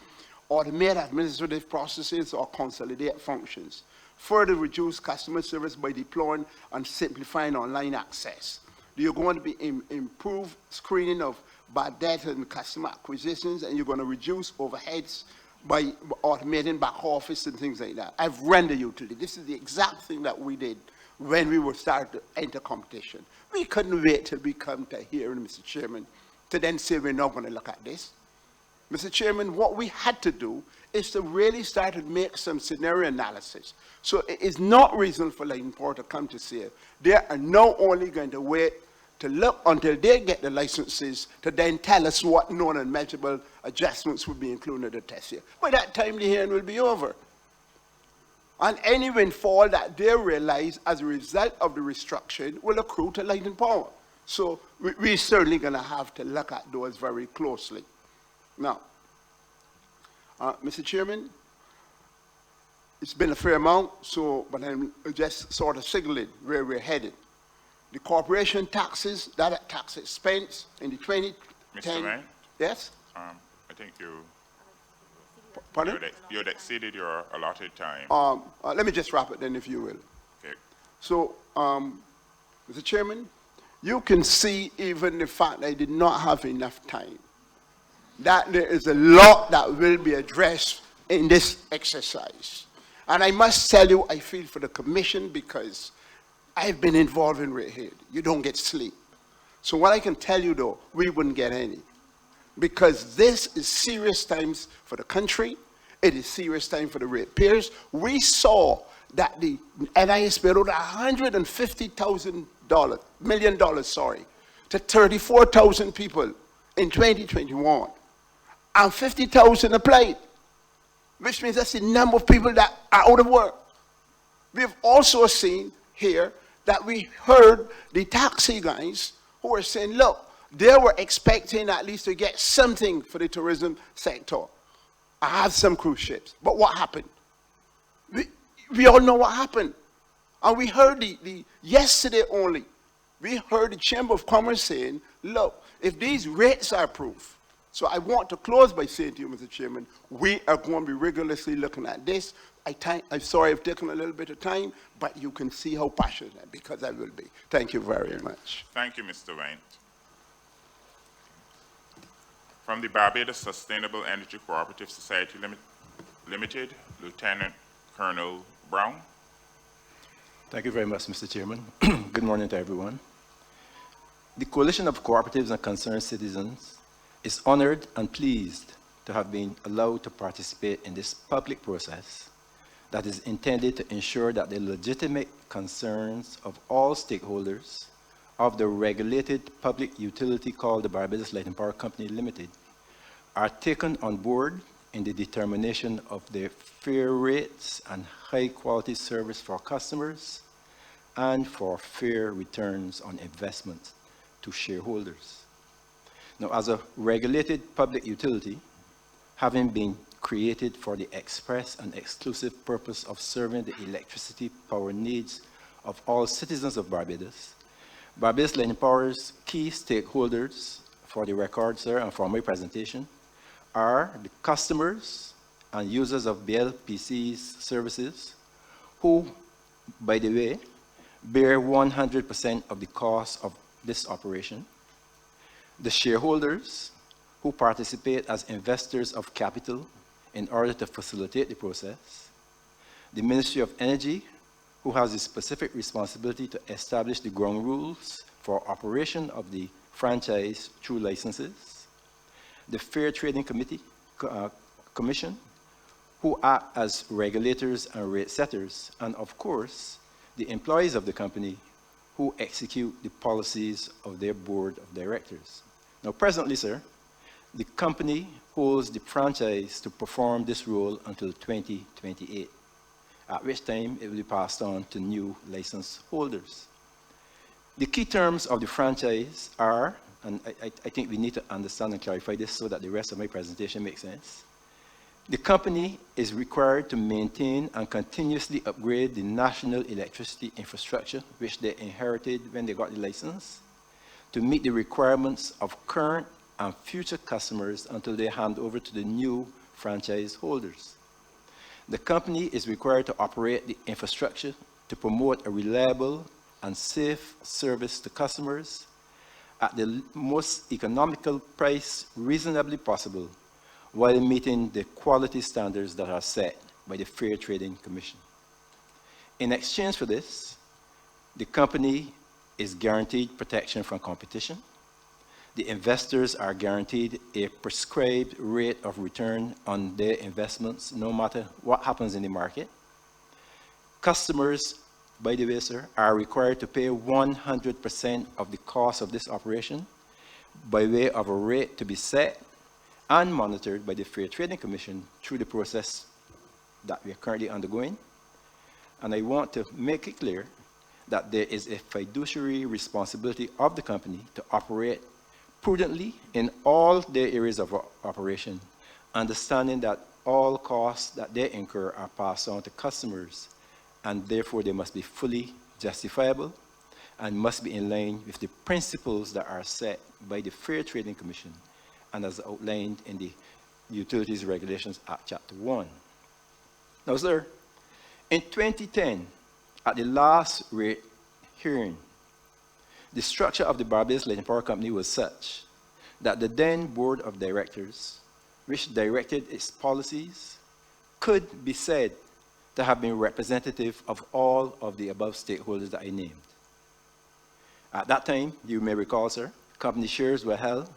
automate administrative processes or consolidate functions, further reduce customer service by deploying and simplifying online access. You're going to be improve screening of bad debt and customer acquisitions, and you're going to reduce overheads by automating back office and things like that. I've run the utility. This is the exact thing that we did when we were starting to enter competition. We couldn't wait till we come to hearing, Mr. Chairman, to then say we're not going to look at this. Mr. Chairman, what we had to do is to really start to make some scenario analysis. So it is not reasonable for Lightning Power to come to say they are now only going to wait to look until they get the licenses to then tell us what known and measurable adjustments will be included in the test year. By that time, the hearing will be over. And any windfall that they realize as a result of the restructuring will accrue to Lightning Power. So we're certainly going to have to look at those very closely. Now, Mr. Chairman, it's been a fair amount, but I'm just sort of signaling where we're headed. The corporation taxes, that tax expense in the 2010... Mr. Wright? Yes? I think Pardon? you had exceeded your allotted time. Let me just wrap it then, if you will. Okay. So, Mr. Chairman, you can see even the fact that I did not have enough time, that there is a lot that will be addressed in this exercise. And I must tell you, I feel for the commission because I've been involved in right here. You don't get sleep. So what I can tell you though, we wouldn't get any. Because this is serious times for the country. It is serious time for the ratepayers. We saw that the NIS paid over $150 million to 34,000 people in 2021. And 50,000 applied, which means that's the number of people that are out of work. We have also seen here that we heard the taxi guys who were saying, look, they were expecting at least to get something for the tourism sector. I have some cruise ships. But what happened? We all know what happened. And we heard yesterday only, we heard the Chamber of Commerce saying, look, if these rates are approved, so I want to close by saying to you, Mr. Chairman, we are going to be rigorously looking at this. I'm sorry I've taken a little bit of time, but you can see how passionate, because I will be. Thank you very much. Thank you, Mr. Wright. From the Barbados Sustainable Energy Cooperative Society Limited, Lieutenant Colonel Brown. Thank you very much, Mr. Chairman. Good morning to everyone. The Coalition of Cooperatives and Concerned Citizens is honored and pleased to have been allowed to participate in this public process that is intended to ensure that the legitimate concerns of all stakeholders of the regulated public utility called the Barbados Light and Power Company Limited are taken on board in the determination of their fair rates and high quality service for customers and for fair returns on investment to shareholders. Now, as a regulated public utility, having been created for the express and exclusive purpose of serving the electricity power needs of all citizens of Barbados, Barbados Light and Power's key stakeholders for the record, sir, and for my presentation, are the customers and users of BLPC's services who, by the way, bear 100% of the cost of this operation, the shareholders who participate as investors of capital in order to facilitate the process, the Ministry of Energy, who has the specific responsibility to establish the ground rules for operation of the franchise through licenses, the Fair Trading Commission, who act as regulators and rate setters, and of course, the employees of the company who execute the policies of their board of directors. Now, presently, sir, the company holds the franchise to perform this role until 2028, at which time it will be passed on to new license holders. The key terms of the franchise are, and I think we need to understand and clarify this so that the rest of my presentation makes sense. The company is required to maintain and continuously upgrade the national electricity infrastructure, which they inherited when they got the license, to meet the requirements of current and future customers until they hand over to the new franchise holders. The company is required to operate the infrastructure to promote a reliable and safe service to customers at the most economical price reasonably possible, while meeting the quality standards that are set by the Fair Trading Commission. In exchange for this, the company is guaranteed protection from competition. The investors are guaranteed a prescribed rate of return on their investments, no matter what happens in the market. Customers, by the way, sir, are required to pay 100% of the cost of this operation by way of a rate to be set and monitored by the Fair Trading Commission through the process that we are currently undergoing. And I want to make it clear that there is a fiduciary responsibility of the company to operate prudently in all their areas of operation, understanding that all costs that they incur are passed on to customers, and therefore they must be fully justifiable and must be in line with the principles that are set by the Fair Trading Commission and as outlined in the Utilities Regulations Act, Chapter 1. Now, sir, in 2010, at the last rate hearing, the structure of the Barbados Light and Power Company was such that the then board of directors, which directed its policies, could be said to have been representative of all of the above stakeholders that I named. At that time, you may recall, sir, company shares were held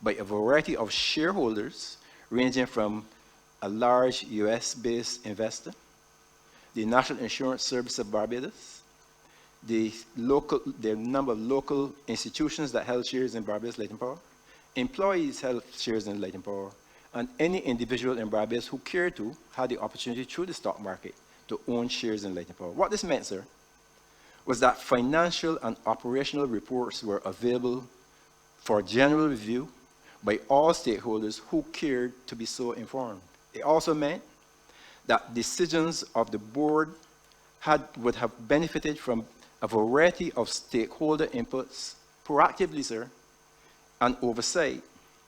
by a variety of shareholders ranging from a large US-based investor, the National Insurance Service of Barbados, the number of local institutions that held shares in Barbados Light and Power, employees held shares in Light and Power, and any individual in Barbados who cared to had the opportunity through the stock market to own shares in Light and Power. What this meant, sir, was that financial and operational reports were available for general review by all stakeholders who cared to be so informed. It also meant that decisions of the board would have benefited from a variety of stakeholder inputs proactively, sir, and oversight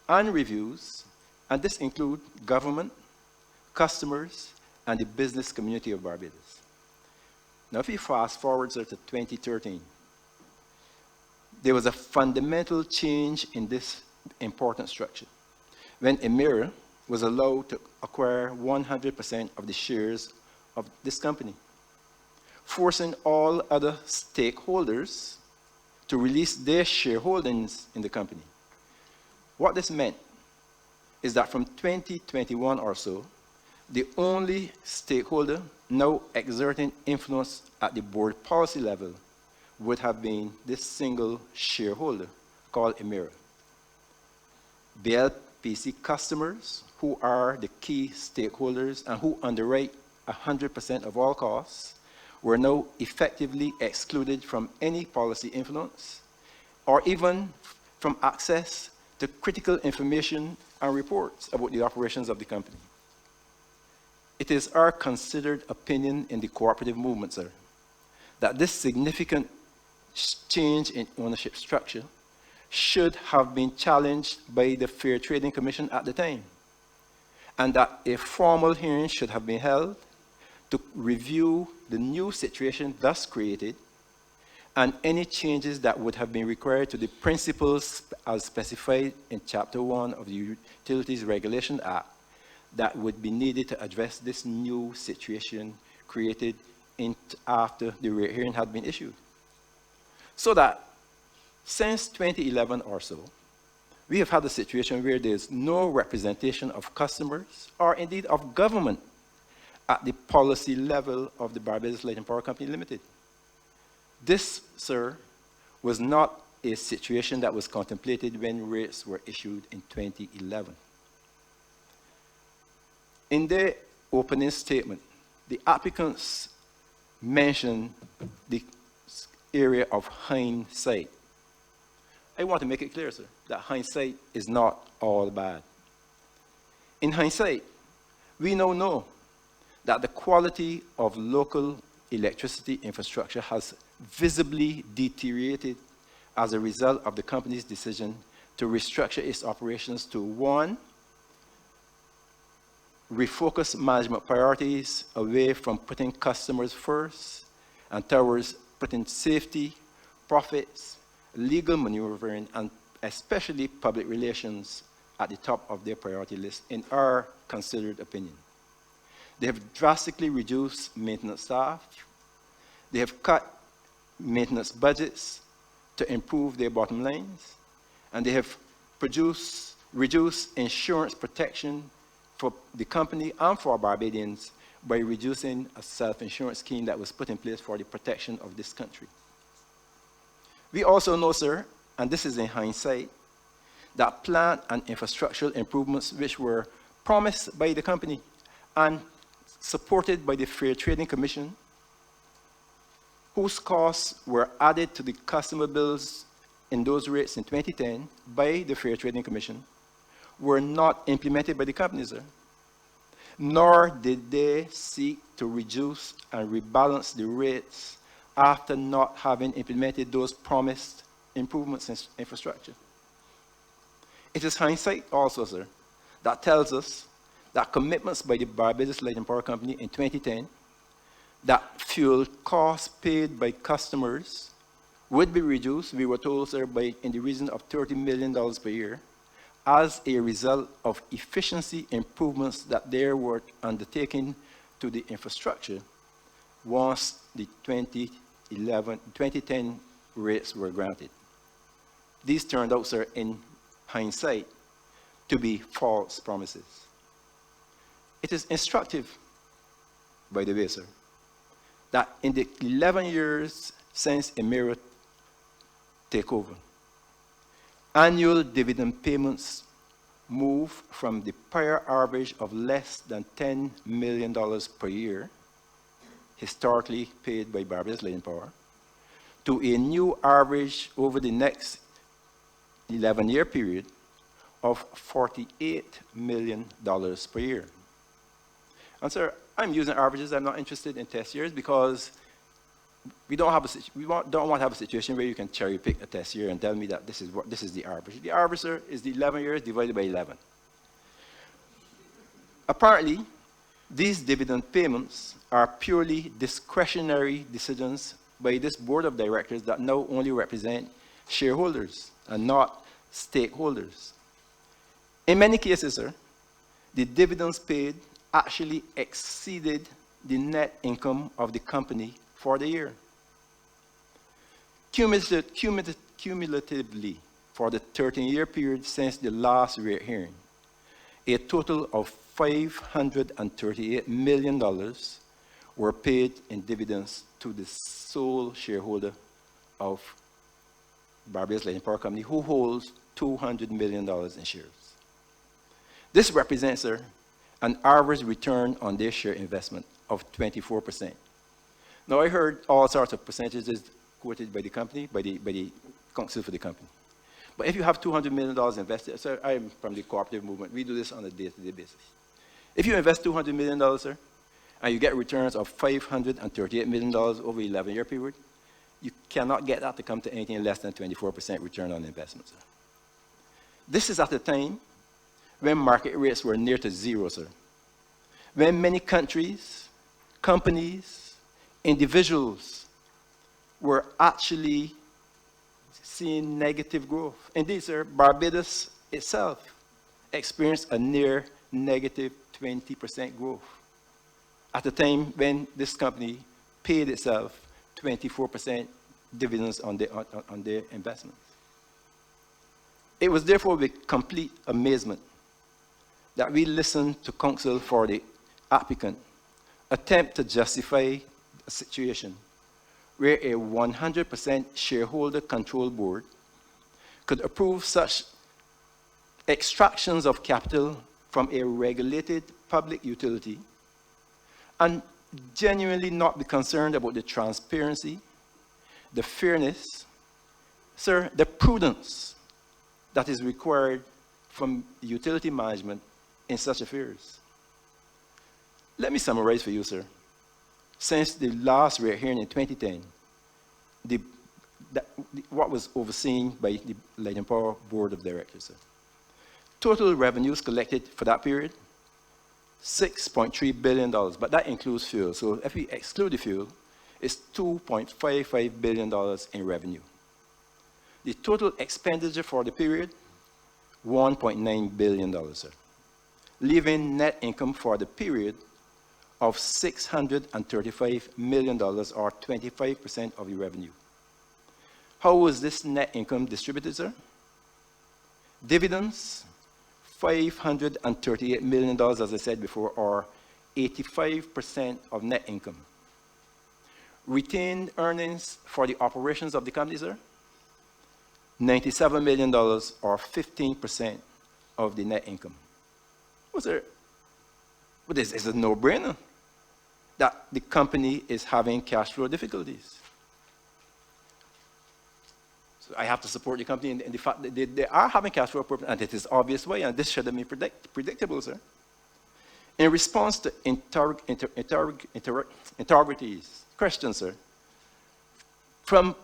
and reviews, and this include government, customers, and the business community of Barbados. Now, if you fast forward, sir, to 2013, there was a fundamental change in this important structure when Emira was allowed to acquire 100% of the shares of this company, forcing all other stakeholders to release their shareholdings in the company. What this meant is that from 2021 or so, the only stakeholder now exerting influence at the board policy level would have been this single shareholder called Emira. BLPC customers, who are the key stakeholders and who underwrite 100% of all costs, were now effectively excluded from any policy influence or even from access to critical information and reports about the operations of the company. It is our considered opinion in the cooperative movement, sir, that this significant change in ownership structure should have been challenged by the Fair Trading Commission at the time, and that a formal hearing should have been held to review the new situation thus created and any changes that would have been required to the principles as specified in Chapter 1 of the Utilities Regulation Act that would be needed to address this new situation created after the rate hearing had been issued. So that since 2011 or so, we have had a situation where there's no representation of customers or indeed of government at the policy level of the Barbados Light and Power Company Limited. This, sir, was not a situation that was contemplated when rates were issued in 2011. In their opening statement, the applicants mentioned the area of hindsight. I want to make it clear, sir, that hindsight is not all bad. In hindsight, we now know that the quality of local electricity infrastructure has visibly deteriorated as a result of the company's decision to restructure its operations to, one, refocus management priorities away from putting customers first and towards putting safety, profits, legal maneuvering, and especially public relations at the top of their priority list, in our considered opinion. They have drastically reduced maintenance staff. They have cut maintenance budgets to improve their bottom lines. And they have reduced insurance protection for the company and for Barbadians by reducing a self-insurance scheme that was put in place for the protection of this country. We also know, sir, and this is in hindsight, that plant and infrastructural improvements which were promised by the company and supported by the Fair Trading Commission, whose costs were added to the customer bills in those rates in 2010 by the Fair Trading Commission, were not implemented by the company, sir. Nor did they seek to reduce and rebalance the rates after not having implemented those promised improvements in infrastructure. It is hindsight also, sir, that tells us that commitments by the Barbados Light and Power Company in 2010 that fuel costs paid by customers would be reduced, we were told, sir, by in the region of $30 million per year as a result of efficiency improvements that they were undertaking to the infrastructure once the 2010 rates were granted. These turned out, sir, in hindsight, to be false promises. It is instructive, by the way, sir, that in the 11 years since Emira takeover, annual dividend payments moved from the prior average of less than $10 million per year, historically paid by Barbados Light and Power, to a new average over the next 11-year period of $48 million per year. And sir, I'm using averages. I'm not interested in test years because we don't want to have a situation where you can cherry pick a test year and tell me that this is the average. The average, sir, is the 11 years divided by 11. Apparently, these dividend payments are purely discretionary decisions by this board of directors that now only represent shareholders and not stakeholders. In many cases, sir, the dividends paid actually exceeded the net income of the company for the year. Cumulatively, for the 13-year period since the last rate hearing, a total of $538 million were paid in dividends to the sole shareholder of Barbados Light and Power Company, who holds $200 million in shares. This represents, sir, an average return on their share investment of 24%. Now, I heard all sorts of percentages quoted by the company, by the counsel for the company. But if you have $200 million invested, sir, I'm from the cooperative movement. We do this on a day-to-day basis. If you invest $200 million, sir, and you get returns of $538 million over an 11-year period, you cannot get that to come to anything less than 24% return on investment, sir. This is at a time when market rates were near to zero, sir. When many countries, companies, individuals were actually seeing negative growth. Indeed, sir, Barbados itself experienced a near negative 20% growth at a time when this company paid itself 24% dividends on their investments. It was therefore with complete amazement that we listened to counsel for the applicant attempt to justify a situation where a 100% shareholder control board could approve such extractions of capital from a regulated public utility and genuinely not be concerned about the transparency, the fairness, sir, the prudence that is required from utility management in such affairs. Let me summarize for you, sir. Since the last rate hearing in 2010, what was overseen by the Light and Power Board of Directors, sir. Total revenues collected for that period, $6.3 billion, but that includes fuel. So if we exclude the fuel, it's $2.55 billion in revenue. The total expenditure for the period, $1.9 billion, sir, leaving net income for the period of $635 million, or 25% of the revenue. How was this net income distributed, sir? Dividends, $538 million, as I said before, or 85% of net income. Retained earnings for the operations of the company, sir? $97 million, or 15% of the net income. What's there? But this is a no-brainer that the company is having cash flow difficulties. So I have to support the company in the fact that they are having cash flow problems, and it is obvious way, and this should have been predictable, sir. In response to interrogatories, questions, sir, from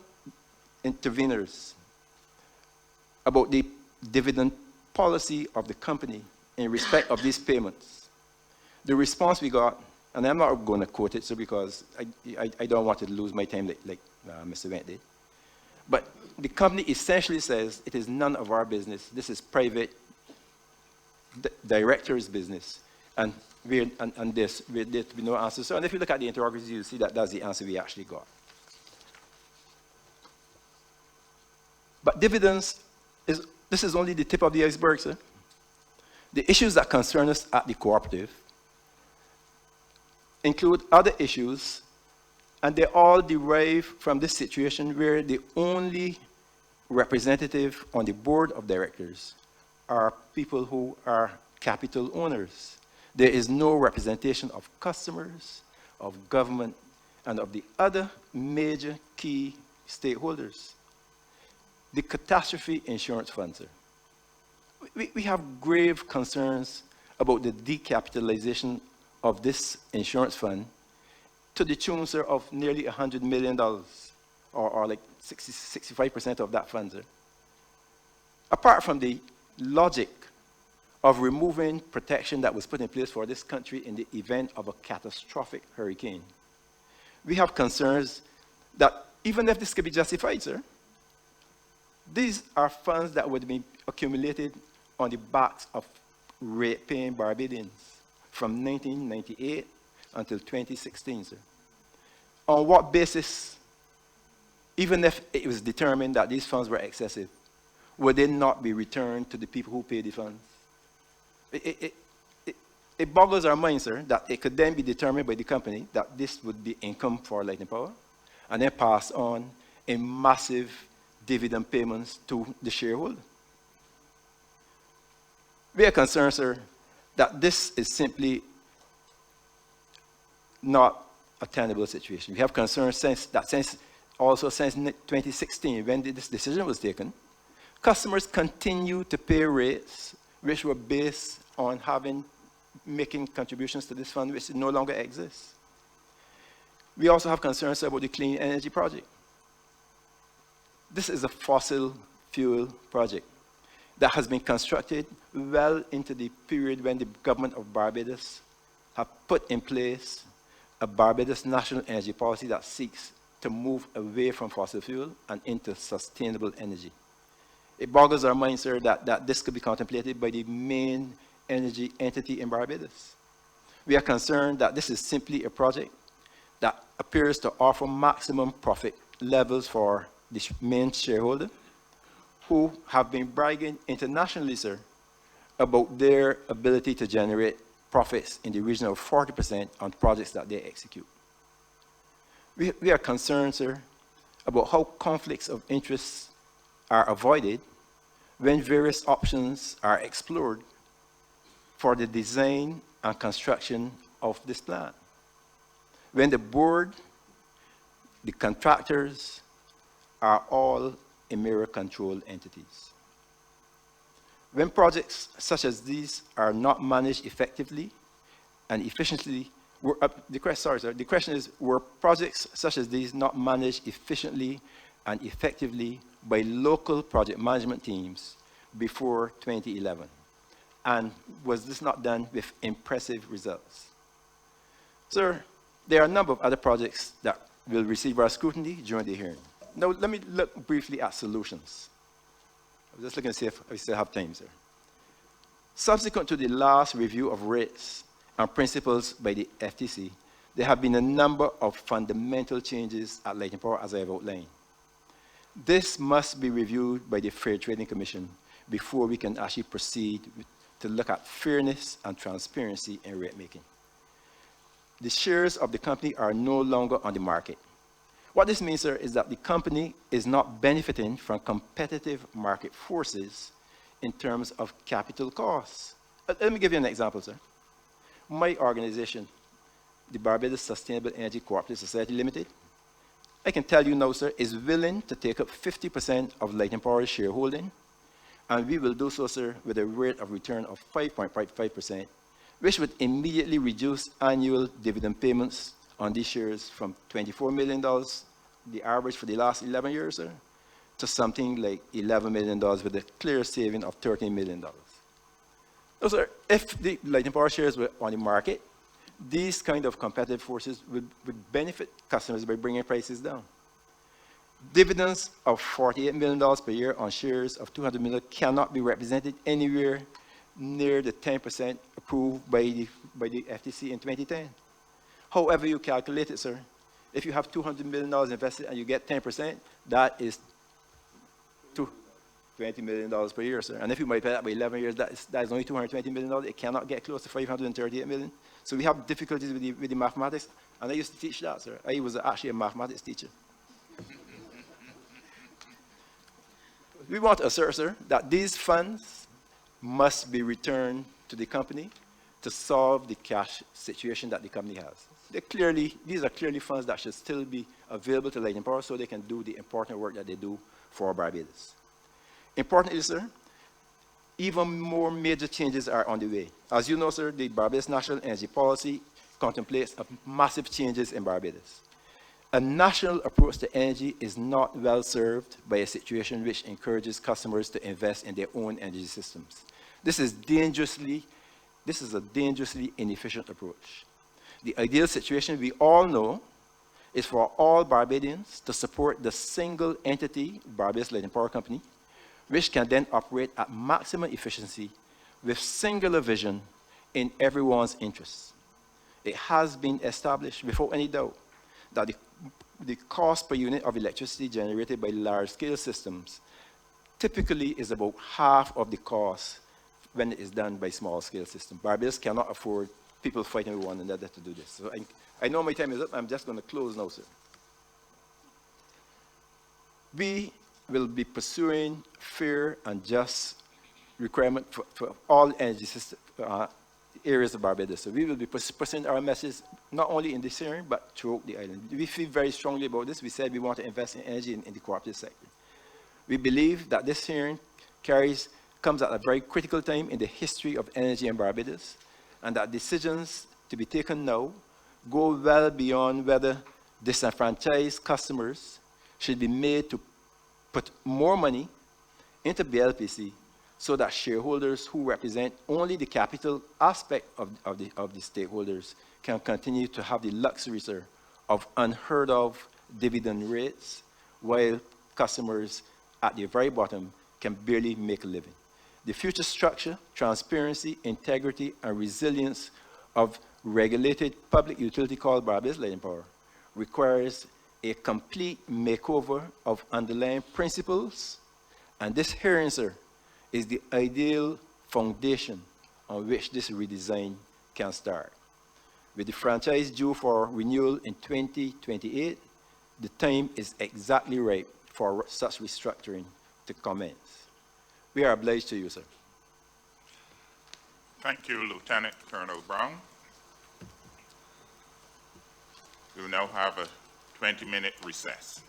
interveners about the dividend policy of the company in respect of these payments, the response we got, and I'm not going to quote it, sir, because I don't want to lose my time like Mr. Wendt did. But the company essentially says it is none of our business. This is private director's business, and there to be no answer. So, and if you look at the interrogatories, you see that that's the answer we actually got. But dividends this is only the tip of the iceberg, sir. The issues that concern us at the cooperative include other issues, and they all derive from this situation where the only representative on the board of directors are people who are capital owners. There is no representation of customers, of government, and of the other major key stakeholders. The catastrophe insurance fund, sir. We have grave concerns about the decapitalization of this insurance fund to the tune, sir, of nearly $100 million, or like 65% of that fund, sir. Apart from the logic of removing protection that was put in place for this country in the event of a catastrophic hurricane, we have concerns that even if this could be justified, sir, these are funds that would be accumulated on the backs of rate-paying Barbadians from 1998 until 2016, sir. On what basis, even if it was determined that these funds were excessive, would they not be returned to the people who pay the funds? It boggles our mind, sir, that it could then be determined by the company that this would be income for Light and Power, and then pass on in massive dividend payments to the shareholder. We are concerned, sir, that this is simply not a tenable situation. We have concerns since 2016, when this decision was taken, customers continue to pay rates which were based on making contributions to this fund, which no longer exists. We also have concerns about the clean energy project. This is a fossil fuel project that has been constructed well into the period when the government of Barbados have put in place a Barbados national energy policy that seeks to move away from fossil fuel and into sustainable energy. It boggles our mind, sir, that this could be contemplated by the main energy entity in Barbados. We are concerned that this is simply a project that appears to offer maximum profit levels for the main shareholder, who have been bragging internationally, sir, about their ability to generate profits in the region of 40% on projects that they execute. We are concerned, sir, about how conflicts of interest are avoided when various options are explored for the design and construction of this plant. When the board, the contractors, are all Emira-controlled entities. When projects such as these are not managed effectively and efficiently, the question is, were projects such as these not managed efficiently and effectively by local project management teams before 2011? And was this not done with impressive results? Sir, there are a number of other projects that will receive our scrutiny during the hearing. Now, let me look briefly at solutions. I'm just looking to see if I still have time, sir. Subsequent to the last review of rates and principles by the FTC, there have been a number of fundamental changes at Light and Power, as I have outlined. This must be reviewed by the Fair Trading Commission before we can actually proceed to look at fairness and transparency in rate making. The shares of the company are no longer on the market. What this means, sir, is that the company is not benefiting from competitive market forces in terms of capital costs. Let me give you an example, sir. My organization, the Barbados Sustainable Energy Cooperative Society Limited, I can tell you now, sir, is willing to take up 50% of Light and Power's shareholding, and we will do so, sir, with a rate of return of 5.55%, which would immediately reduce annual dividend payments on these shares from $24 million, the average for the last 11 years, sir, to something like $11 million with a clear saving of $13 million. So, sir, if the Light and Power shares were on the market, these kind of competitive forces would benefit customers by bringing prices down. Dividends of $48 million per year on shares of $200 million cannot be represented anywhere near the 10% approved by the FTC in 2010. However you calculate it, sir, if you have $200 million invested and you get 10%, that is $20 million per year, sir. And if you multiply that by 11 years, that is only $220 million. It cannot get close to $538 million. So we have difficulties with the mathematics, and I used to teach that, sir. I was actually a mathematics teacher. We want to assert, sir, that these funds must be returned to the company to solve the cash situation that the company has. These are clearly funds that should still be available to Light and Power so they can do the important work that they do for Barbados. Importantly, sir, even more major changes are on the way. As you know, sir, the Barbados National Energy Policy contemplates massive changes in Barbados. A national approach to energy is not well served by a situation which encourages customers to invest in their own energy systems. This is a dangerously inefficient approach. The ideal situation, we all know, is for all Barbadians to support the single entity, Barbados Light and Power Company, which can then operate at maximum efficiency with singular vision in everyone's interests. It has been established without any doubt that the cost per unit of electricity generated by large-scale systems typically is about half of the cost when it is done by small-scale systems. Barbados cannot afford people fighting with one another to do this. So I know my time is up. I'm just going to close now, sir. We will be pursuing fair and just requirement for all energy system, areas of Barbados. So we will be pursuing our message not only in this hearing, but throughout the island. We feel very strongly about this. We said we want to invest in energy in the cooperative sector. We believe that this hearing comes at a very critical time in the history of energy in Barbados, and that decisions to be taken now go well beyond whether disenfranchised customers should be made to put more money into BLPC so that shareholders who represent only the capital aspect of the stakeholders can continue to have the luxury, sir, of unheard of dividend rates, while customers at the very bottom can barely make a living. The future structure, transparency, integrity, and resilience of regulated public utility called Barbados Light and Power requires a complete makeover of underlying principles, and this hearing, sir, is the ideal foundation on which this redesign can start. With the franchise due for renewal in 2028, the time is exactly right for such restructuring to commence. We are obliged to you, sir. Thank you, Lieutenant Colonel Brown. We will now have a 20-minute recess.